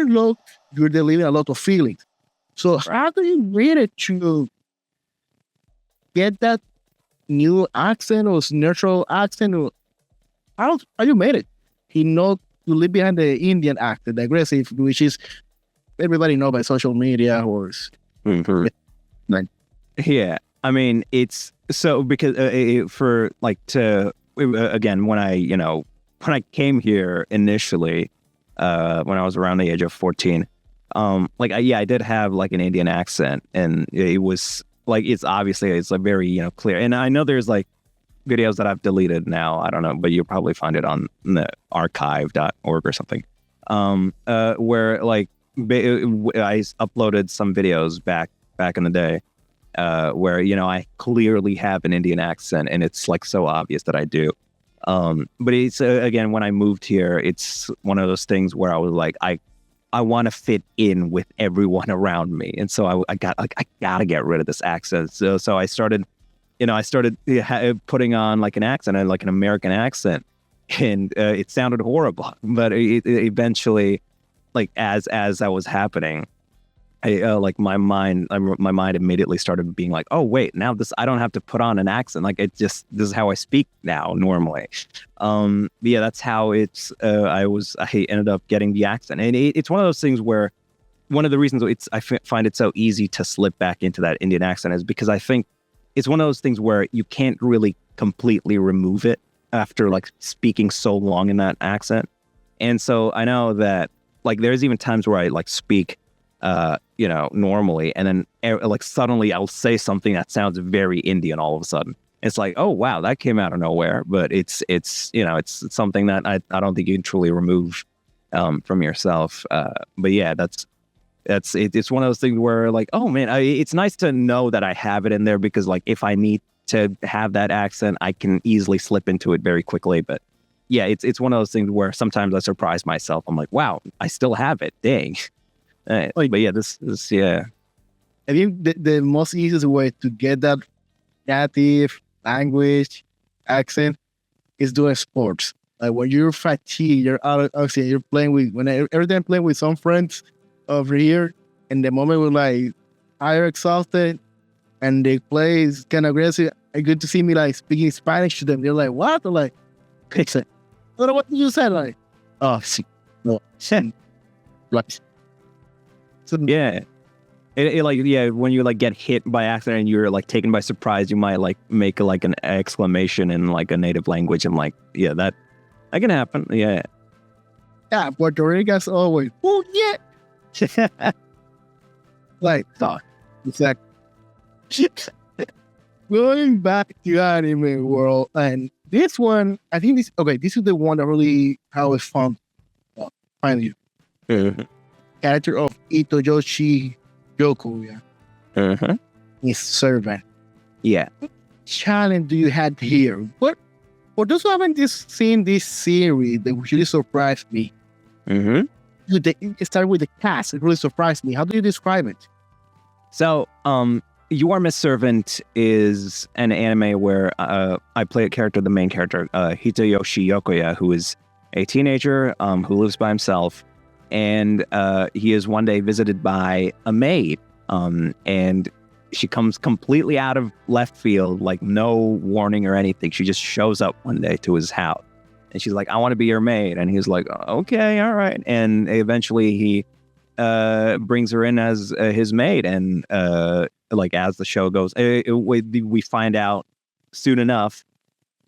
low, you're delivering a lot of feelings. So how do you read it to get that new accent or neutral accent? Or how you made it? To leave behind the Indian accent, the aggressive, which is everybody know by social media or yeah. I mean, it's so because again, when I came here initially, when I was around the age of 14, I did have like an Indian accent, and it was like, it's like very, clear. And I know there's like videos that I've deleted now. I don't know, but you'll probably find it on the archive.org or something. Where like I uploaded some videos back in the day, where, I clearly have an Indian accent, and it's like so obvious that I do. But it's again, when I moved here, it's one of those things where I was like, I want to fit in with everyone around me, and so I gotta get rid of this accent. So I started putting on like an accent, like an American accent, and it sounded horrible. But it eventually, like as that was happening, my mind immediately started being like, oh wait, now I don't have to put on an accent. Like this is how I speak now normally. Yeah, that's how it's. I ended up getting the accent, and it's one of those things where one of the reasons I find it so easy to slip back into that Indian accent is because I think it's one of those things where you can't really completely remove it after like speaking so long in that accent. And so I know that like there's even times where I like speak normally, and then like suddenly I'll say something that sounds very Indian all of a sudden. It's like, oh wow, that came out of nowhere. But it's something that I don't think you can truly remove from yourself. But yeah, it's one of those things where like, oh man, it's nice to know that I have it in there, because like if I need to have that accent, I can easily slip into it very quickly. But yeah, it's one of those things where sometimes I surprise myself. I'm like, wow, I still have it. Dang. But yeah, this yeah. I think the most easiest way to get that native language accent is doing sports. Like when you're fatigued, you're out of, you're playing with, every time I'm playing with some friends over here, and the moment we're like higher exhausted and they play is kind of aggressive, it's good to see me like speaking Spanish to them. They're like, what? They're like, fix it. I don't know what you said. Like, oh, sí. No, send. Like, so, yeah. When you like get hit by accident and you're like taken by surprise, you might like make like an exclamation in like a native language. And like, yeah, that can happen. Yeah. Yeah, Puerto Ricans always, oh yeah. Like, thought. Exactly. Going back to anime world, and this one, I think this is the one that really how it's fun. Finally, character of Hitoyoshi Yokoya, his servant. Yeah. Challenge do you have here? What for those who haven't seen this series, that really surprised me. It started with the cast. It really surprised me. How do you describe it? So, You Are Miss Servant is an anime where I play a character, the main character, Hitoyoshi Yokoya, who is a teenager who lives by himself. And he is one day visited by a maid. And she comes completely out of left field, like no warning or anything. She just shows up one day to his house. And she's like, I want to be your maid. And he's like, okay, all right. And eventually he brings her in as his maid. And like as the show goes, we find out soon enough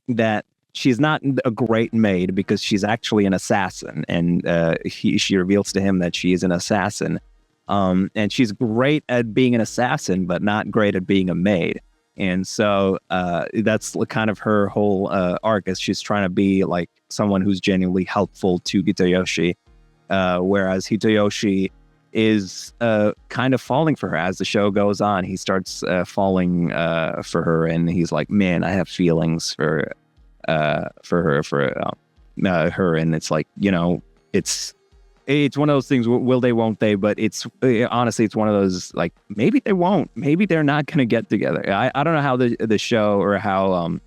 that she's not a great maid because she's actually an assassin. And she reveals to him that she is an assassin. And she's great at being an assassin, but not great at being a maid. And so that's kind of her whole arc, is she's trying to be like someone who's genuinely helpful to Hitoyoshi, whereas Hitoyoshi is kind of falling for her as the show goes on. He starts falling for her, and he's like, "Man, I have feelings for her." And it's like, it's one of those things. Will they? Won't they? But honestly, it's one of those like maybe they won't. Maybe they're not going to get together. I don't know how the show or how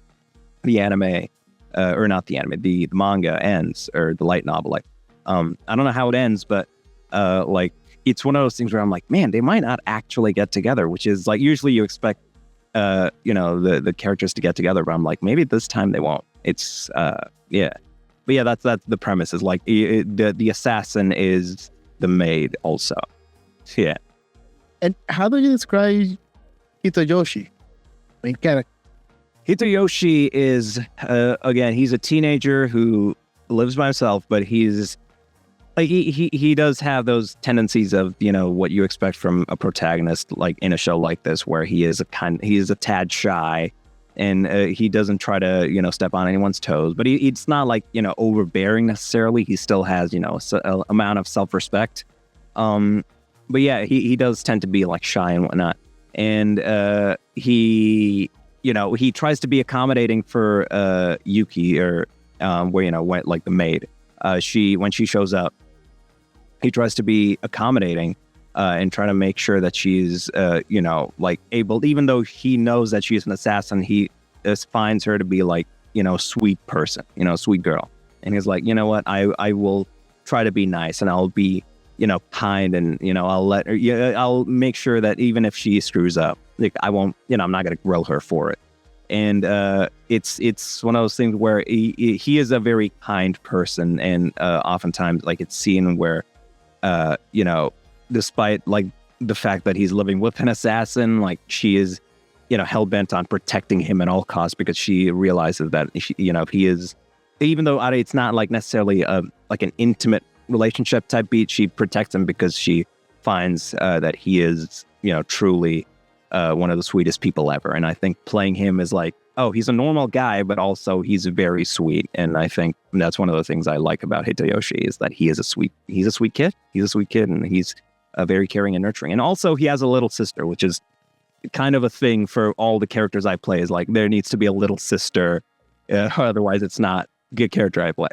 the anime or not the anime, the manga ends, or the light novel. Like I don't know how it ends, but like it's one of those things where I'm like, man, they might not actually get together. Which is like usually you expect the characters to get together, but I'm like, maybe this time they won't. It's yeah. But yeah, that's the premise, is like the assassin is the maid also. Yeah. And how do you describe Hitoyoshi? Main character. Hitoyoshi is again, he's a teenager who lives by himself, but he's like he does have those tendencies of what you expect from a protagonist, like in a show like this, where he is a tad shy. And he doesn't try to, step on anyone's toes, but it's not like, overbearing necessarily. He still has, an amount of self-respect. But yeah, he does tend to be like shy and whatnot. And he tries to be accommodating for Yuki, or when like the maid. When she shows up, he tries to be accommodating. And trying to make sure that she's, like able, even though he knows that she's an assassin, he finds her to be like, sweet person, sweet girl. And he's like, you know what, I will try to be nice, and I'll be, kind, and, I'll let her, I'll make sure that even if she screws up, like I won't, I'm not going to grill her for it. And it's one of those things where he is a very kind person. And oftentimes, like, it's seen where, despite like the fact that he's living with an assassin, like she is, hell-bent on protecting him at all costs, because she realizes that he is, even though it's not like necessarily like an intimate relationship type beat, she protects him because she finds that he is, truly one of the sweetest people ever. And I think playing him is like, oh, he's a normal guy, but also he's very sweet. And I think that's one of the things I like about Hitoyoshi, is that he's a sweet kid. He's a sweet kid, and he's very caring and nurturing. And also he has a little sister, which is kind of a thing for all the characters I play, is like there needs to be a little sister. Otherwise it's not a good character I play.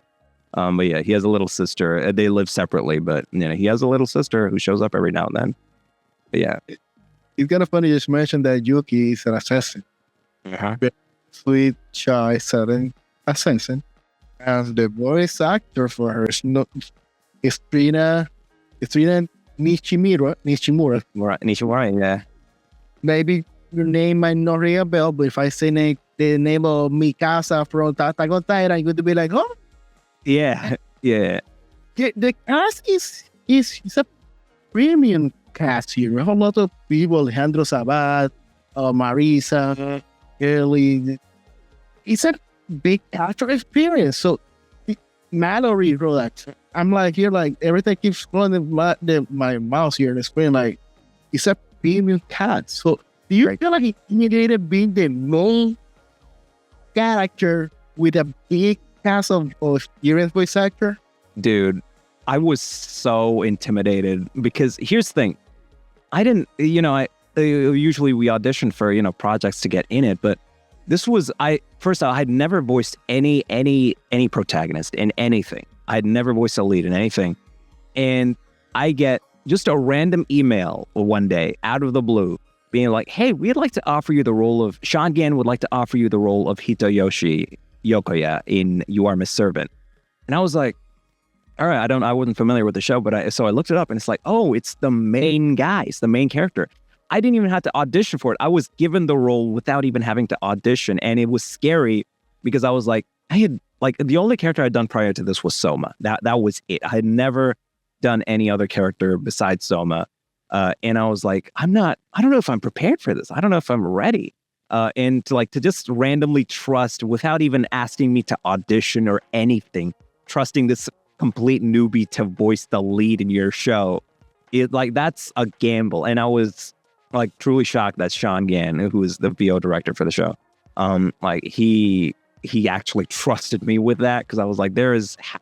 But yeah, he has a little sister. They live separately, but he has a little sister who shows up every now and then. But yeah. It's kind of funny you just mentioned that Yuki is an assassin. Sweet, shy, sudden assassin. And the voice actor for her is Trina Nishimura. Nishimura, yeah. Maybe your name might not ring a bell, but if I say the name of Mikasa from Attack on Titan, I'm going to be like, oh? Yeah, yeah. The cast is a premium cast here. We have a lot of people, Alejandro Sabat, Marisa, Kelly. It's a big actor experience. So Mallory wrote that. I'm like here, like everything keeps going in my mouse here on the screen. Like it's a premium cast. So do you feel like he intimidated being the main character with a big cast of experienced voice actor? Dude, I was so intimidated because here's the thing. I didn't, usually we audition for, projects to get in it, but this was, I had never voiced any protagonist in anything. I had never voiced a lead in anything. And I get just a random email one day out of the blue being like, hey, Sean Gan would like to offer you the role of Hitoyoshi Yokoya in You Are Miss Servant. And I was like, all right, I wasn't familiar with the show, but so I looked it up and it's like, oh, it's the main guy. It's the main character. I didn't even have to audition for it. I was given the role without even having to audition. And it was scary because I was like, the only character I'd done prior to this was Soma. That was it. I had never done any other character besides Soma. And I was like, I don't know if I'm prepared for this. I don't know if I'm ready. And to just randomly trust without even asking me to audition or anything, trusting this complete newbie to voice the lead in your show, that's a gamble. And I was truly shocked that Sean Gan, who is the VO director for the show, he actually trusted me with that, because I was like,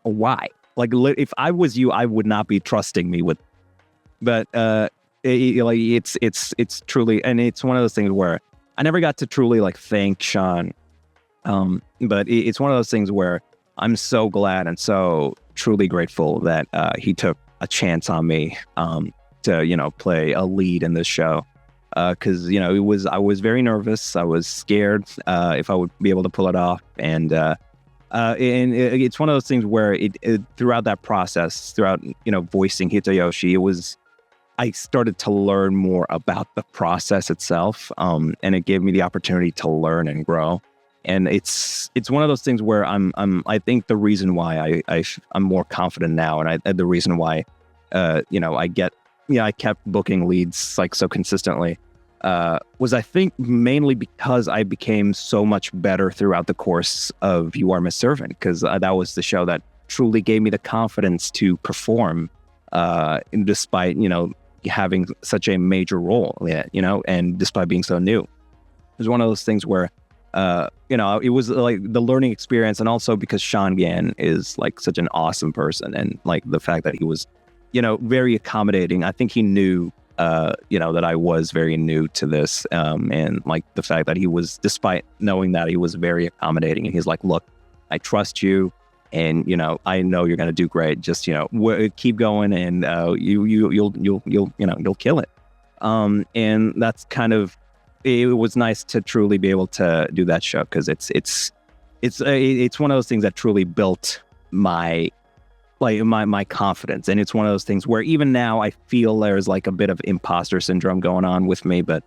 why? If I was you, I would not be trusting me with. But it's truly, and it's one of those things where I never got to truly thank Sean. But it's one of those things where I'm so glad and so truly grateful that he took a chance on me to play a lead in this show, because I was very nervous. I was scared if I would be able to pull it off, and it's one of those things where it throughout that process, throughout voicing Hitoyoshi, I started to learn more about the process itself, and it gave me the opportunity to learn and grow. And it's one of those things where I think the reason why I'm more confident now, and the reason why I kept booking leads so consistently was, I think, mainly because I became so much better throughout the course of You Are Miss Servant, because that was the show that truly gave me the confidence to perform, despite having such a major role, and despite being so new. It was one of those things where it was the learning experience, and also because Sean Gan is such an awesome person, and the fact that he was, very accommodating. I think he knew, that I was very new to this, and the fact that he was, despite knowing that, he was very accommodating, and he's like, look, I trust you, and I know you're gonna do great. Just keep going, and you'll kill it. And that's kind of. It was nice to truly be able to do that show, because it's one of those things that truly built my confidence, and it's one of those things where even now I feel there's a bit of imposter syndrome going on with me, but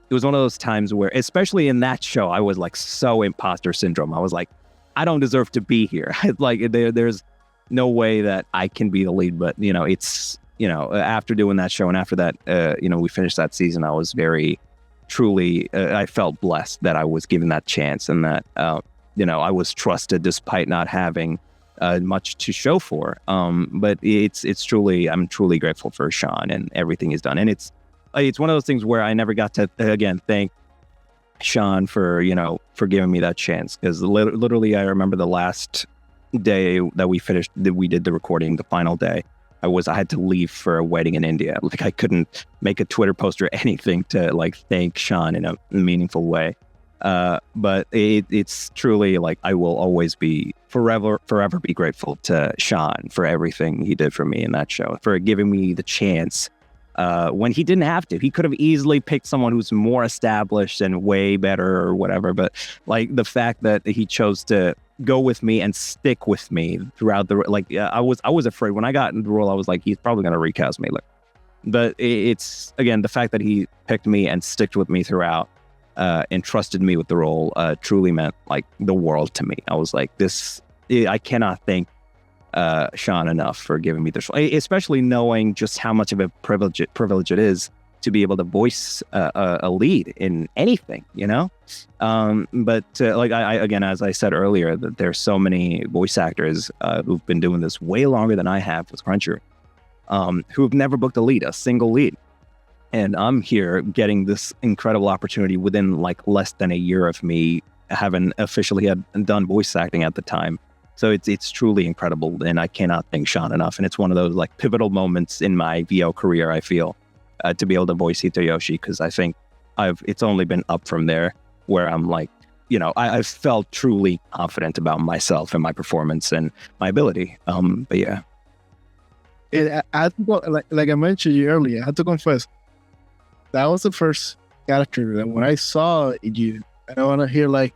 it was one of those times where, especially in that show, I was so imposter syndrome. I was like, I don't deserve to be here. There's no way that I can be the lead, but it's after doing that show, and after that we finished that season, I was very truly, I felt blessed that I was given that chance, and that I was trusted despite not having much to show for. But it's truly, I'm truly grateful for Sean and everything he's done, and it's one of those things where I never got to again thank Sean for giving me that chance, because literally I remember the last day that we did the recording, the final day, I had to leave for a wedding in India. I couldn't make a Twitter post or anything to thank Sean in a meaningful way. But it's truly I will always be forever be grateful to Sean for everything he did for me in that show, for giving me the chance when he didn't have to. He could have easily picked someone who's more established and way better or whatever. But the fact that he chose to go with me and stick with me throughout the I was afraid when I got in the role. I was like, he's probably gonna recast me. But it's again the fact that he picked me and sticked with me throughout, and trusted me with the role, truly meant the world to me. I was like, this, I cannot thank Sean enough for giving me this, especially knowing just how much of a privilege it is to be able to voice a lead in anything, you know? But like I again, as I said earlier, that there's so many voice actors who've been doing this way longer than I have with Crunchyroll, who've never booked a single lead. And I'm here getting this incredible opportunity within like less than a year of me having officially had done voice acting at the time. So it's truly incredible, and I cannot thank Sean enough. And it's one of those like pivotal moments in my VO career, I feel, to be able to voice Hitoyoshi, because I think it's only been up from there, where I'm like, you know, I've felt truly confident about myself and my performance and my ability. But yeah. I have to like I mentioned you earlier, I have to confess, that was the first character that when I saw you, and I want to hear like,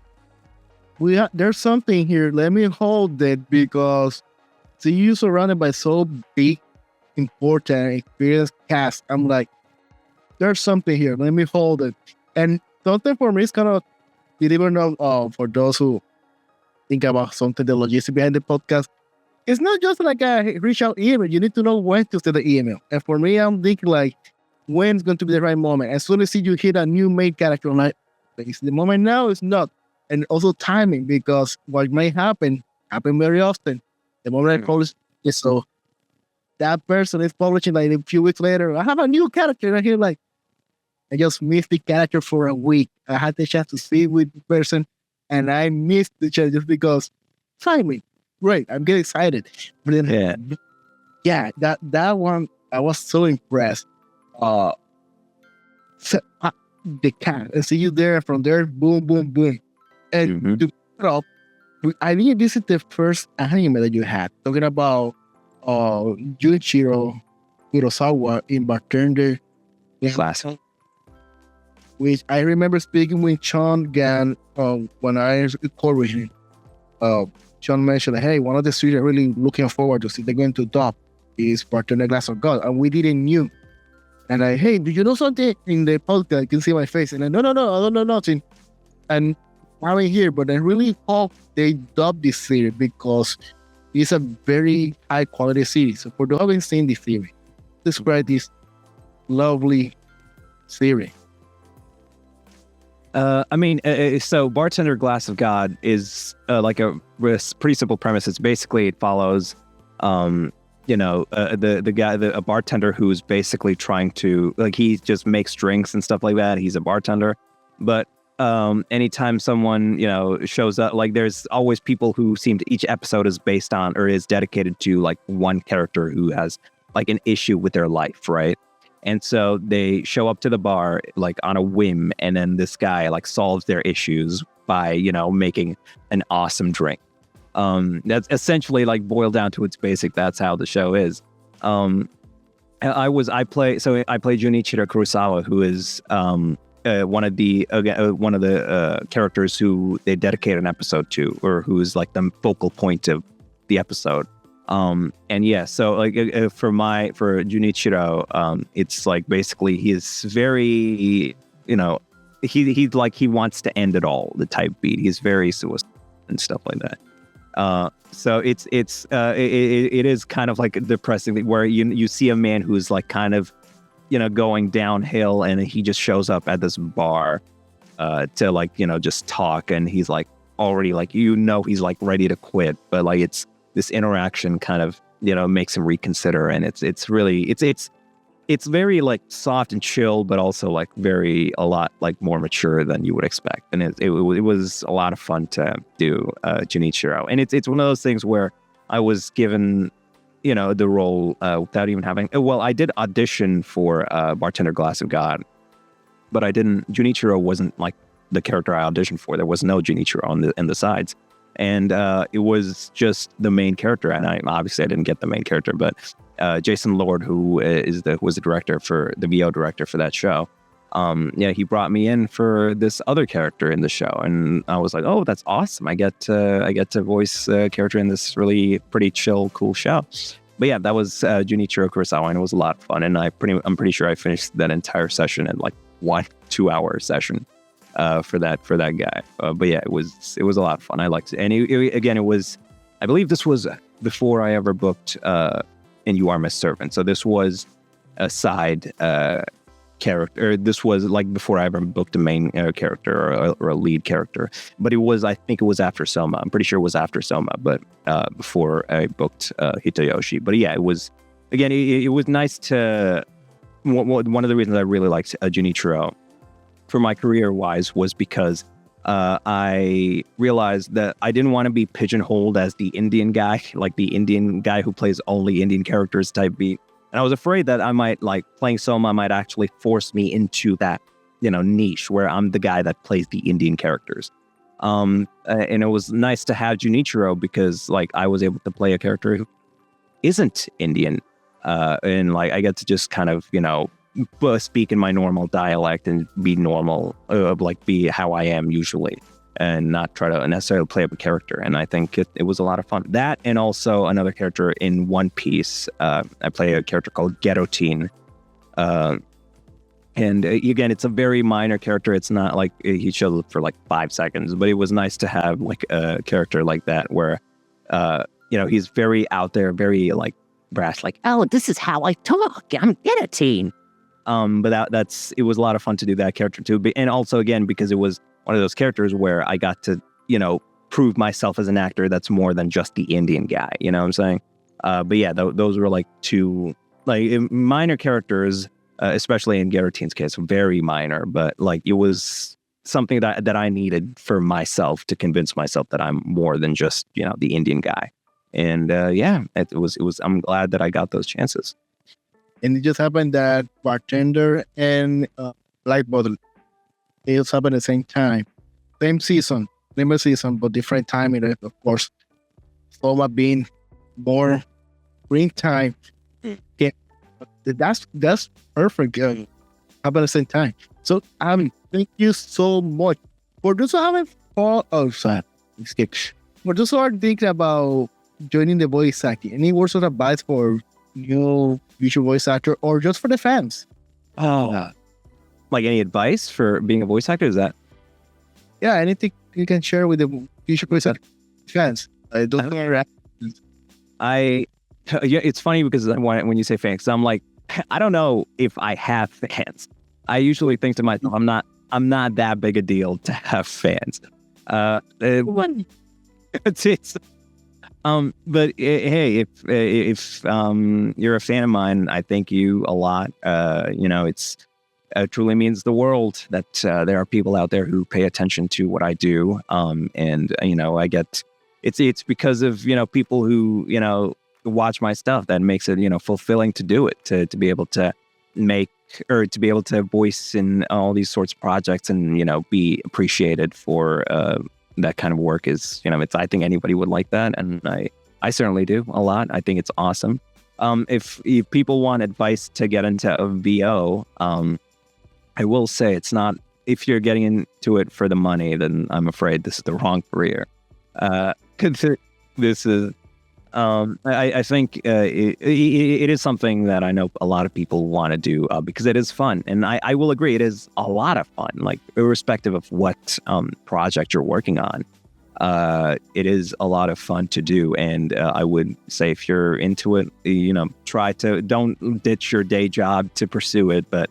there's something here. Let me hold it, because see you surrounded by so big, important, experienced cast. I'm like, there's something here. Let me hold it. And something for me is kind of, believe it or not, for those who think about something, the logistics behind the podcast, it's not just like a reach out email. You need to know when to send the email. And for me, I'm thinking like, when's going to be the right moment? As soon as you hit a new main character, I'm like, it's the moment now, it's not. And also timing, because what may happen very often. The moment I publish it, so that person is publishing like a few weeks later, I have a new character, and I hear like, I just missed the character for a week. I had the chance to speak with the person, and I missed the chance just because timing. Great, I'm getting excited. But then, that one, I was so impressed. The cat, and see you there, from there, boom, boom, boom. And to put up, I think this is the first anime that you had, talking about Junichirou Kurosawa in Bartender. Classic. Which I remember speaking with Sean Gan when I recorded with him. Sean mentioned, hey, one of the series I'm really looking forward to see they're going to dub is Bartender Glass of God, and we didn't knew. And I, hey, do you know something in the podcast? You can see my face. And I, no, I don't know nothing. And I'm here, but I really hope they dub this series, because it's a very high quality series. So for those who haven't seen this series, describe this lovely series. So Bartender Glass of God is like a pretty simple premise. It's basically, it follows, the guy, a bartender who's basically trying to, like, he just makes drinks and stuff like that. He's a bartender, but anytime someone, shows up, like, there's always people who seem to, each episode is based on or is dedicated to like one character who has like an issue with their life, right? And so they show up to the bar like on a whim, and then this guy like solves their issues by, making an awesome drink. That's essentially like boiled down to its basic. That's how the show is. I play Junichirou Kurosawa, who is one of the characters who they dedicate an episode to, or who is like the focal point of the episode. So like for Junichirou, it's like basically he's very, he wants to end it all, the type beat. He's very suicidal and stuff like that. So it is kind of like depressing, where you see a man who's like kind of, going downhill, and he just shows up at this bar to like, just talk, and he's like already like, he's like ready to quit, but like it's this interaction kind of, makes him reconsider, and it's very like soft and chill, but also like a lot like more mature than you would expect, and it was a lot of fun to do Junichirou, and it's one of those things where I was given the role without even having. Well, I did audition for Bartender Glass of God, but Junichirou wasn't like the character I auditioned for. There was no Junichirou on the sides. And it was just the main character, and I didn't get the main character, but Jason Lord, who was the director for the VO director for that show, he brought me in for this other character in the show, and I was like, oh, that's awesome! I get to voice a character in this really pretty chill, cool show. But yeah, that was Junichirou Kurosawa, and it was a lot of fun, and I'm pretty sure I finished that entire session in like 1-2 hour session. For that guy, but yeah, it was a lot of fun. I liked it, and it was, I believe this was before I ever booked in You Are My Servant. So this was a side character. This was like before I ever booked a main character or a lead character. But I think it was after Soma. I'm pretty sure it was after Soma, but before I booked Hitoyoshi. But yeah, it was, again, it was nice to, one of the reasons I really liked Junichirou for my career-wise was because I realized that I didn't want to be pigeonholed as the Indian guy, like the Indian guy who plays only Indian characters type beat. And I was afraid that I might, like, playing Soma might actually force me into that, niche where I'm the guy that plays the Indian characters. And it was nice to have Junichirou because, like, I was able to play a character who isn't Indian. And, like, I get to just kind of, speak in my normal dialect and be normal, be how I am usually, and not try to necessarily play up a character. And I think it was a lot of fun. That, and also another character in One Piece. I play a character called Ghetto-teen. And again, it's a very minor character. It's not like he shows up for like 5 seconds, but it was nice to have like a character like that where, he's very out there, very like brash, like, oh, this is how I talk. I'm Ghetto-teen. But it was a lot of fun to do that character too. And also, again, because it was one of those characters where I got to, prove myself as an actor that's more than just the Indian guy, you know what I'm saying? But yeah, those were like two like minor characters, especially in Ghetto-teen's case, very minor, but like it was something that I needed for myself to convince myself that I'm more than just, the Indian guy. And it was, I'm glad that I got those chances. And it just happened that Bartender and Light Bottle, it just happened at the same time. Same season, but different timing, of course. Soma being more screen time. Yeah, that's perfect. Happened at the same time. So, thank you so much. For those who haven't for those who are thinking about joining the voice acting, any words of advice for new future voice actor or just for the fans? Like any advice for being a voice actor? Is that? Yeah, anything you can share with the future voice actor fans. It's funny because when you say fans, I'm like, I don't know if I have fans. I usually think to myself, I'm not that big a deal to have fans. But hey, if you're a fan of mine, I thank you a lot. It truly means the world that there are people out there who pay attention to what I do. And I get it's because of people who watch my stuff that makes it fulfilling to do it, to be able to make or to be able to voice in all these sorts of projects and be appreciated for that kind of work is, I think anybody would like that. And I certainly do a lot. I think it's awesome. If people want advice to get into a VO, I will say it's not, if you're getting into it for the money, then I'm afraid this is the wrong career. This is, I think it is something that I know a lot of people want to do because it is fun. And I will agree, it is a lot of fun, like irrespective of what project you're working on. It is a lot of fun to do. And I would say if you're into it, don't ditch your day job to pursue it, but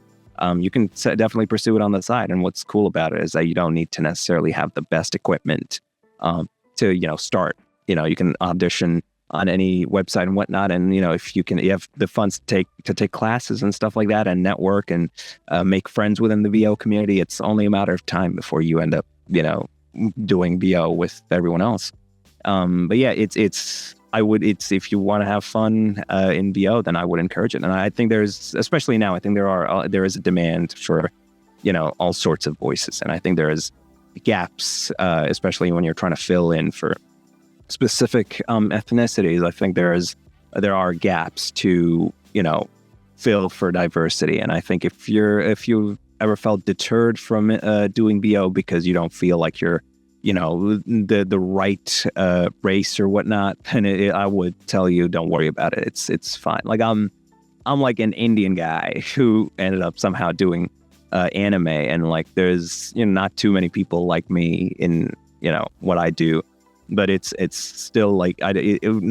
you can definitely pursue it on the side. And what's cool about it is that you don't need to necessarily have the best equipment to start. You can audition on any website and whatnot, and if you have the funds to take classes and stuff like that, and network and make friends within the VO community, it's only a matter of time before you end up doing VO with everyone else. But yeah, it's if you want to have fun in VO, then I would encourage it. And I think especially now, I think there is a demand for all sorts of voices, and I think there is gaps, especially when you're trying to fill in for specific ethnicities. I think there are gaps to fill for diversity, and I think if you ever felt deterred from doing VO because you don't feel like you're the right race or whatnot, and I would tell you, don't worry about it. It's fine. Like I'm like an Indian guy who ended up somehow doing anime, and like there's not too many people like me in what I do. but it's still like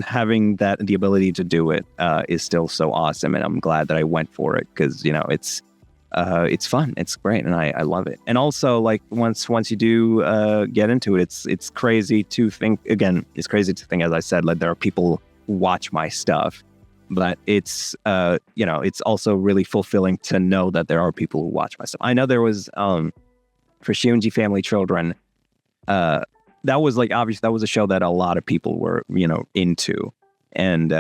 having the ability to do it is still so awesome, and I'm glad that I went for it because it's fun, it's great, and I love it. And also, like once you do get into it, it's crazy to think. Again, it's crazy to think, as I said, like there are people who watch my stuff, but it's it's also really fulfilling to know that there are people who watch my stuff. I know there was for Shiunji Family Children. That was like, obviously that was a show that a lot of people were, into. And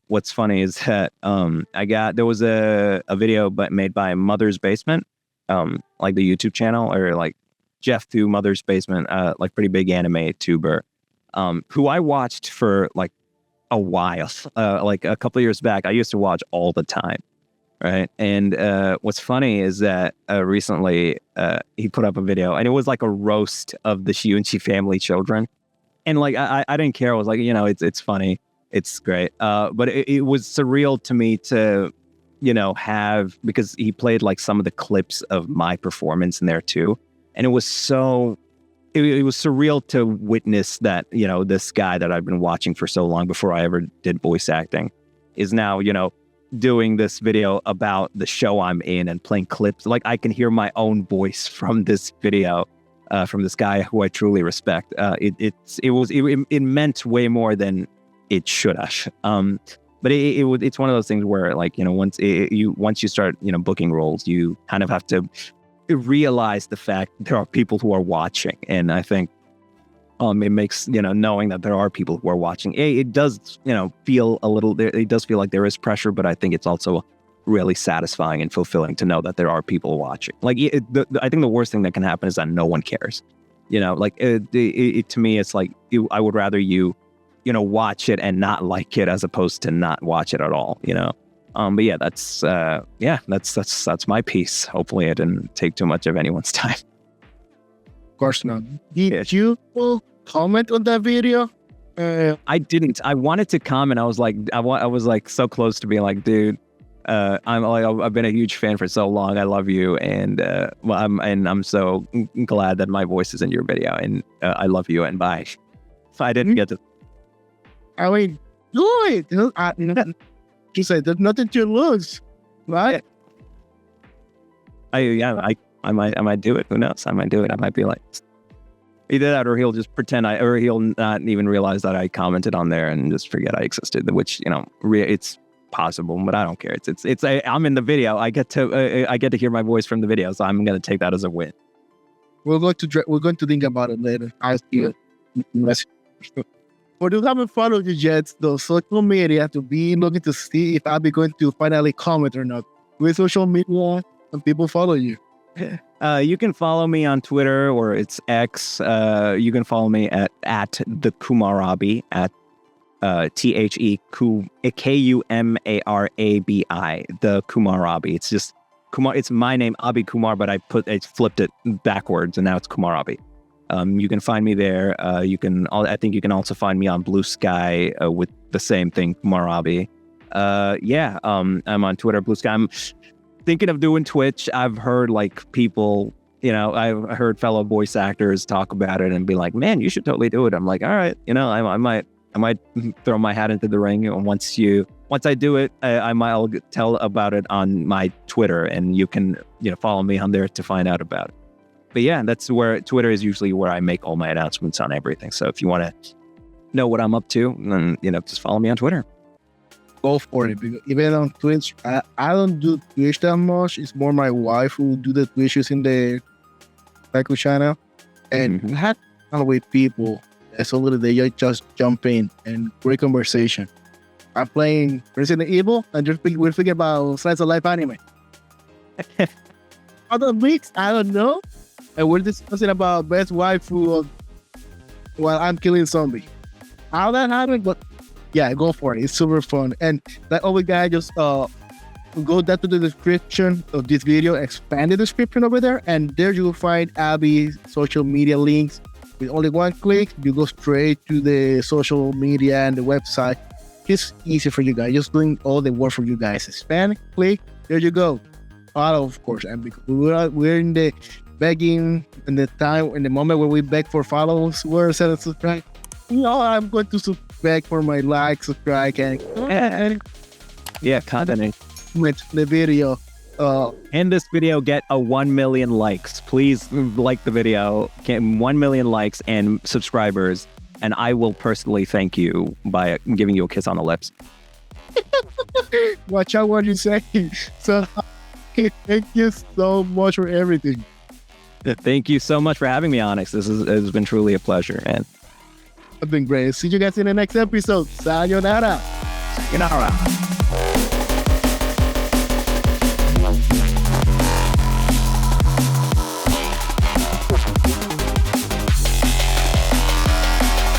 what's funny is that there was a video made by Mother's Basement, like the YouTube channel, or like Jeff through Mother's Basement, like pretty big anime tuber, who I watched for like a while, like a couple of years back. I used to watch all the time. Right. And what's funny is that recently he put up a video, and it was like a roast of the Shiunji Family Children. And like I didn't care. I was like, it's funny. It's great. But it was surreal to me to, have, because he played like some of the clips of my performance in there too. And it was it was surreal to witness that, this guy that I've been watching for so long before I ever did voice acting is now, doing this video about the show I'm in and playing clips. Like I can hear my own voice from this video, from this guy who I truly respect. It meant way more than it should have. But it's one of those things where, like, once you start, booking roles, you kind of have to realize the fact there are people who are watching. And I think it makes, knowing that there are people who are watching, it does, feel a little, it does feel like there is pressure, but I think it's also really satisfying and fulfilling to know that there are people watching. Like, I think the worst thing that can happen is that no one cares. To me, it's like, I would rather you, watch it and not like it as opposed to not watch it at all, But yeah, that's my piece. Hopefully I didn't take too much of anyone's time. Of course not. Did you comment on that video? I didn't. I wanted to comment. I was like, so close to being like, dude, I've been a huge fan for so long. I love you, and I'm so glad that my voice is in your video, and I love you, and bye. So I didn't get to. I mean, do it. You say there's nothing to lose, right? I might do it. Who knows? I might do it. I might be like, either that, or he'll just pretend or he'll not even realize that I commented on there and just forget I existed. Which it's possible, but I don't care. I'm in the video. I get to hear my voice from the video, so I'm going to take that as a win. We're going to think about it later. I see it. For those who haven't followed you yet, the social media to be looking to see if I'll be going to finally comment or not. With social media, and people follow you. You can follow me on Twitter, or it's X. You can follow me at the Kumarabi, at Kumarabi, the Kumarabi. It's just Kumar. It's my name, Abi Kumar, but I flipped it backwards, and now it's Kumarabi. You can find me there. I think you can also find me on Blue Sky with the same thing, Kumarabi. I'm on Twitter, Blue Sky. I'm thinking of doing Twitch. I've heard like people, I've heard fellow voice actors talk about it and be like, man, you should totally do it. I'm like, all right, I might throw my hat into the ring. And once I do it, I'll tell about it on my Twitter, and you can, follow me on there to find out about it. But yeah, that's where Twitter is usually where I make all my announcements on everything. So if you want to know what I'm up to, then, just follow me on Twitter. Go for it. Because even on Twitch, I don't do Twitch that much. It's more my wife who do the Twitches in the Otaku channel. And we had with people so little they just jump in and great conversation. I'm playing Resident Evil, and we're thinking about slice of life anime. Other weeks, I don't know. And we're discussing about best waifu while I'm killing zombie. How that happened, but yeah, go for it. It's super fun. And that other guy just go down to the description of this video, expand the description over there, and there you'll find Abby's social media links. With only one click, you go straight to the social media and the website. It's easy for you guys. Just doing all the work for you guys. Expand, click, there you go. Follow, of course, and because we're in the begging in the moment where we beg for followers, we're set to subscribe. I'm going to beg for my like, subscribe, and Yeah, comment. with the video. And this video get a 1 million likes. Please like the video. Get 1 million likes and subscribers, and I will personally thank you by giving you a kiss on the lips. Watch out what you say. So, thank you so much for everything. Thank you so much for having me, Onyx. This has been truly a pleasure, and It's been great. See you guys in the next episode. Sayonara. sayonara.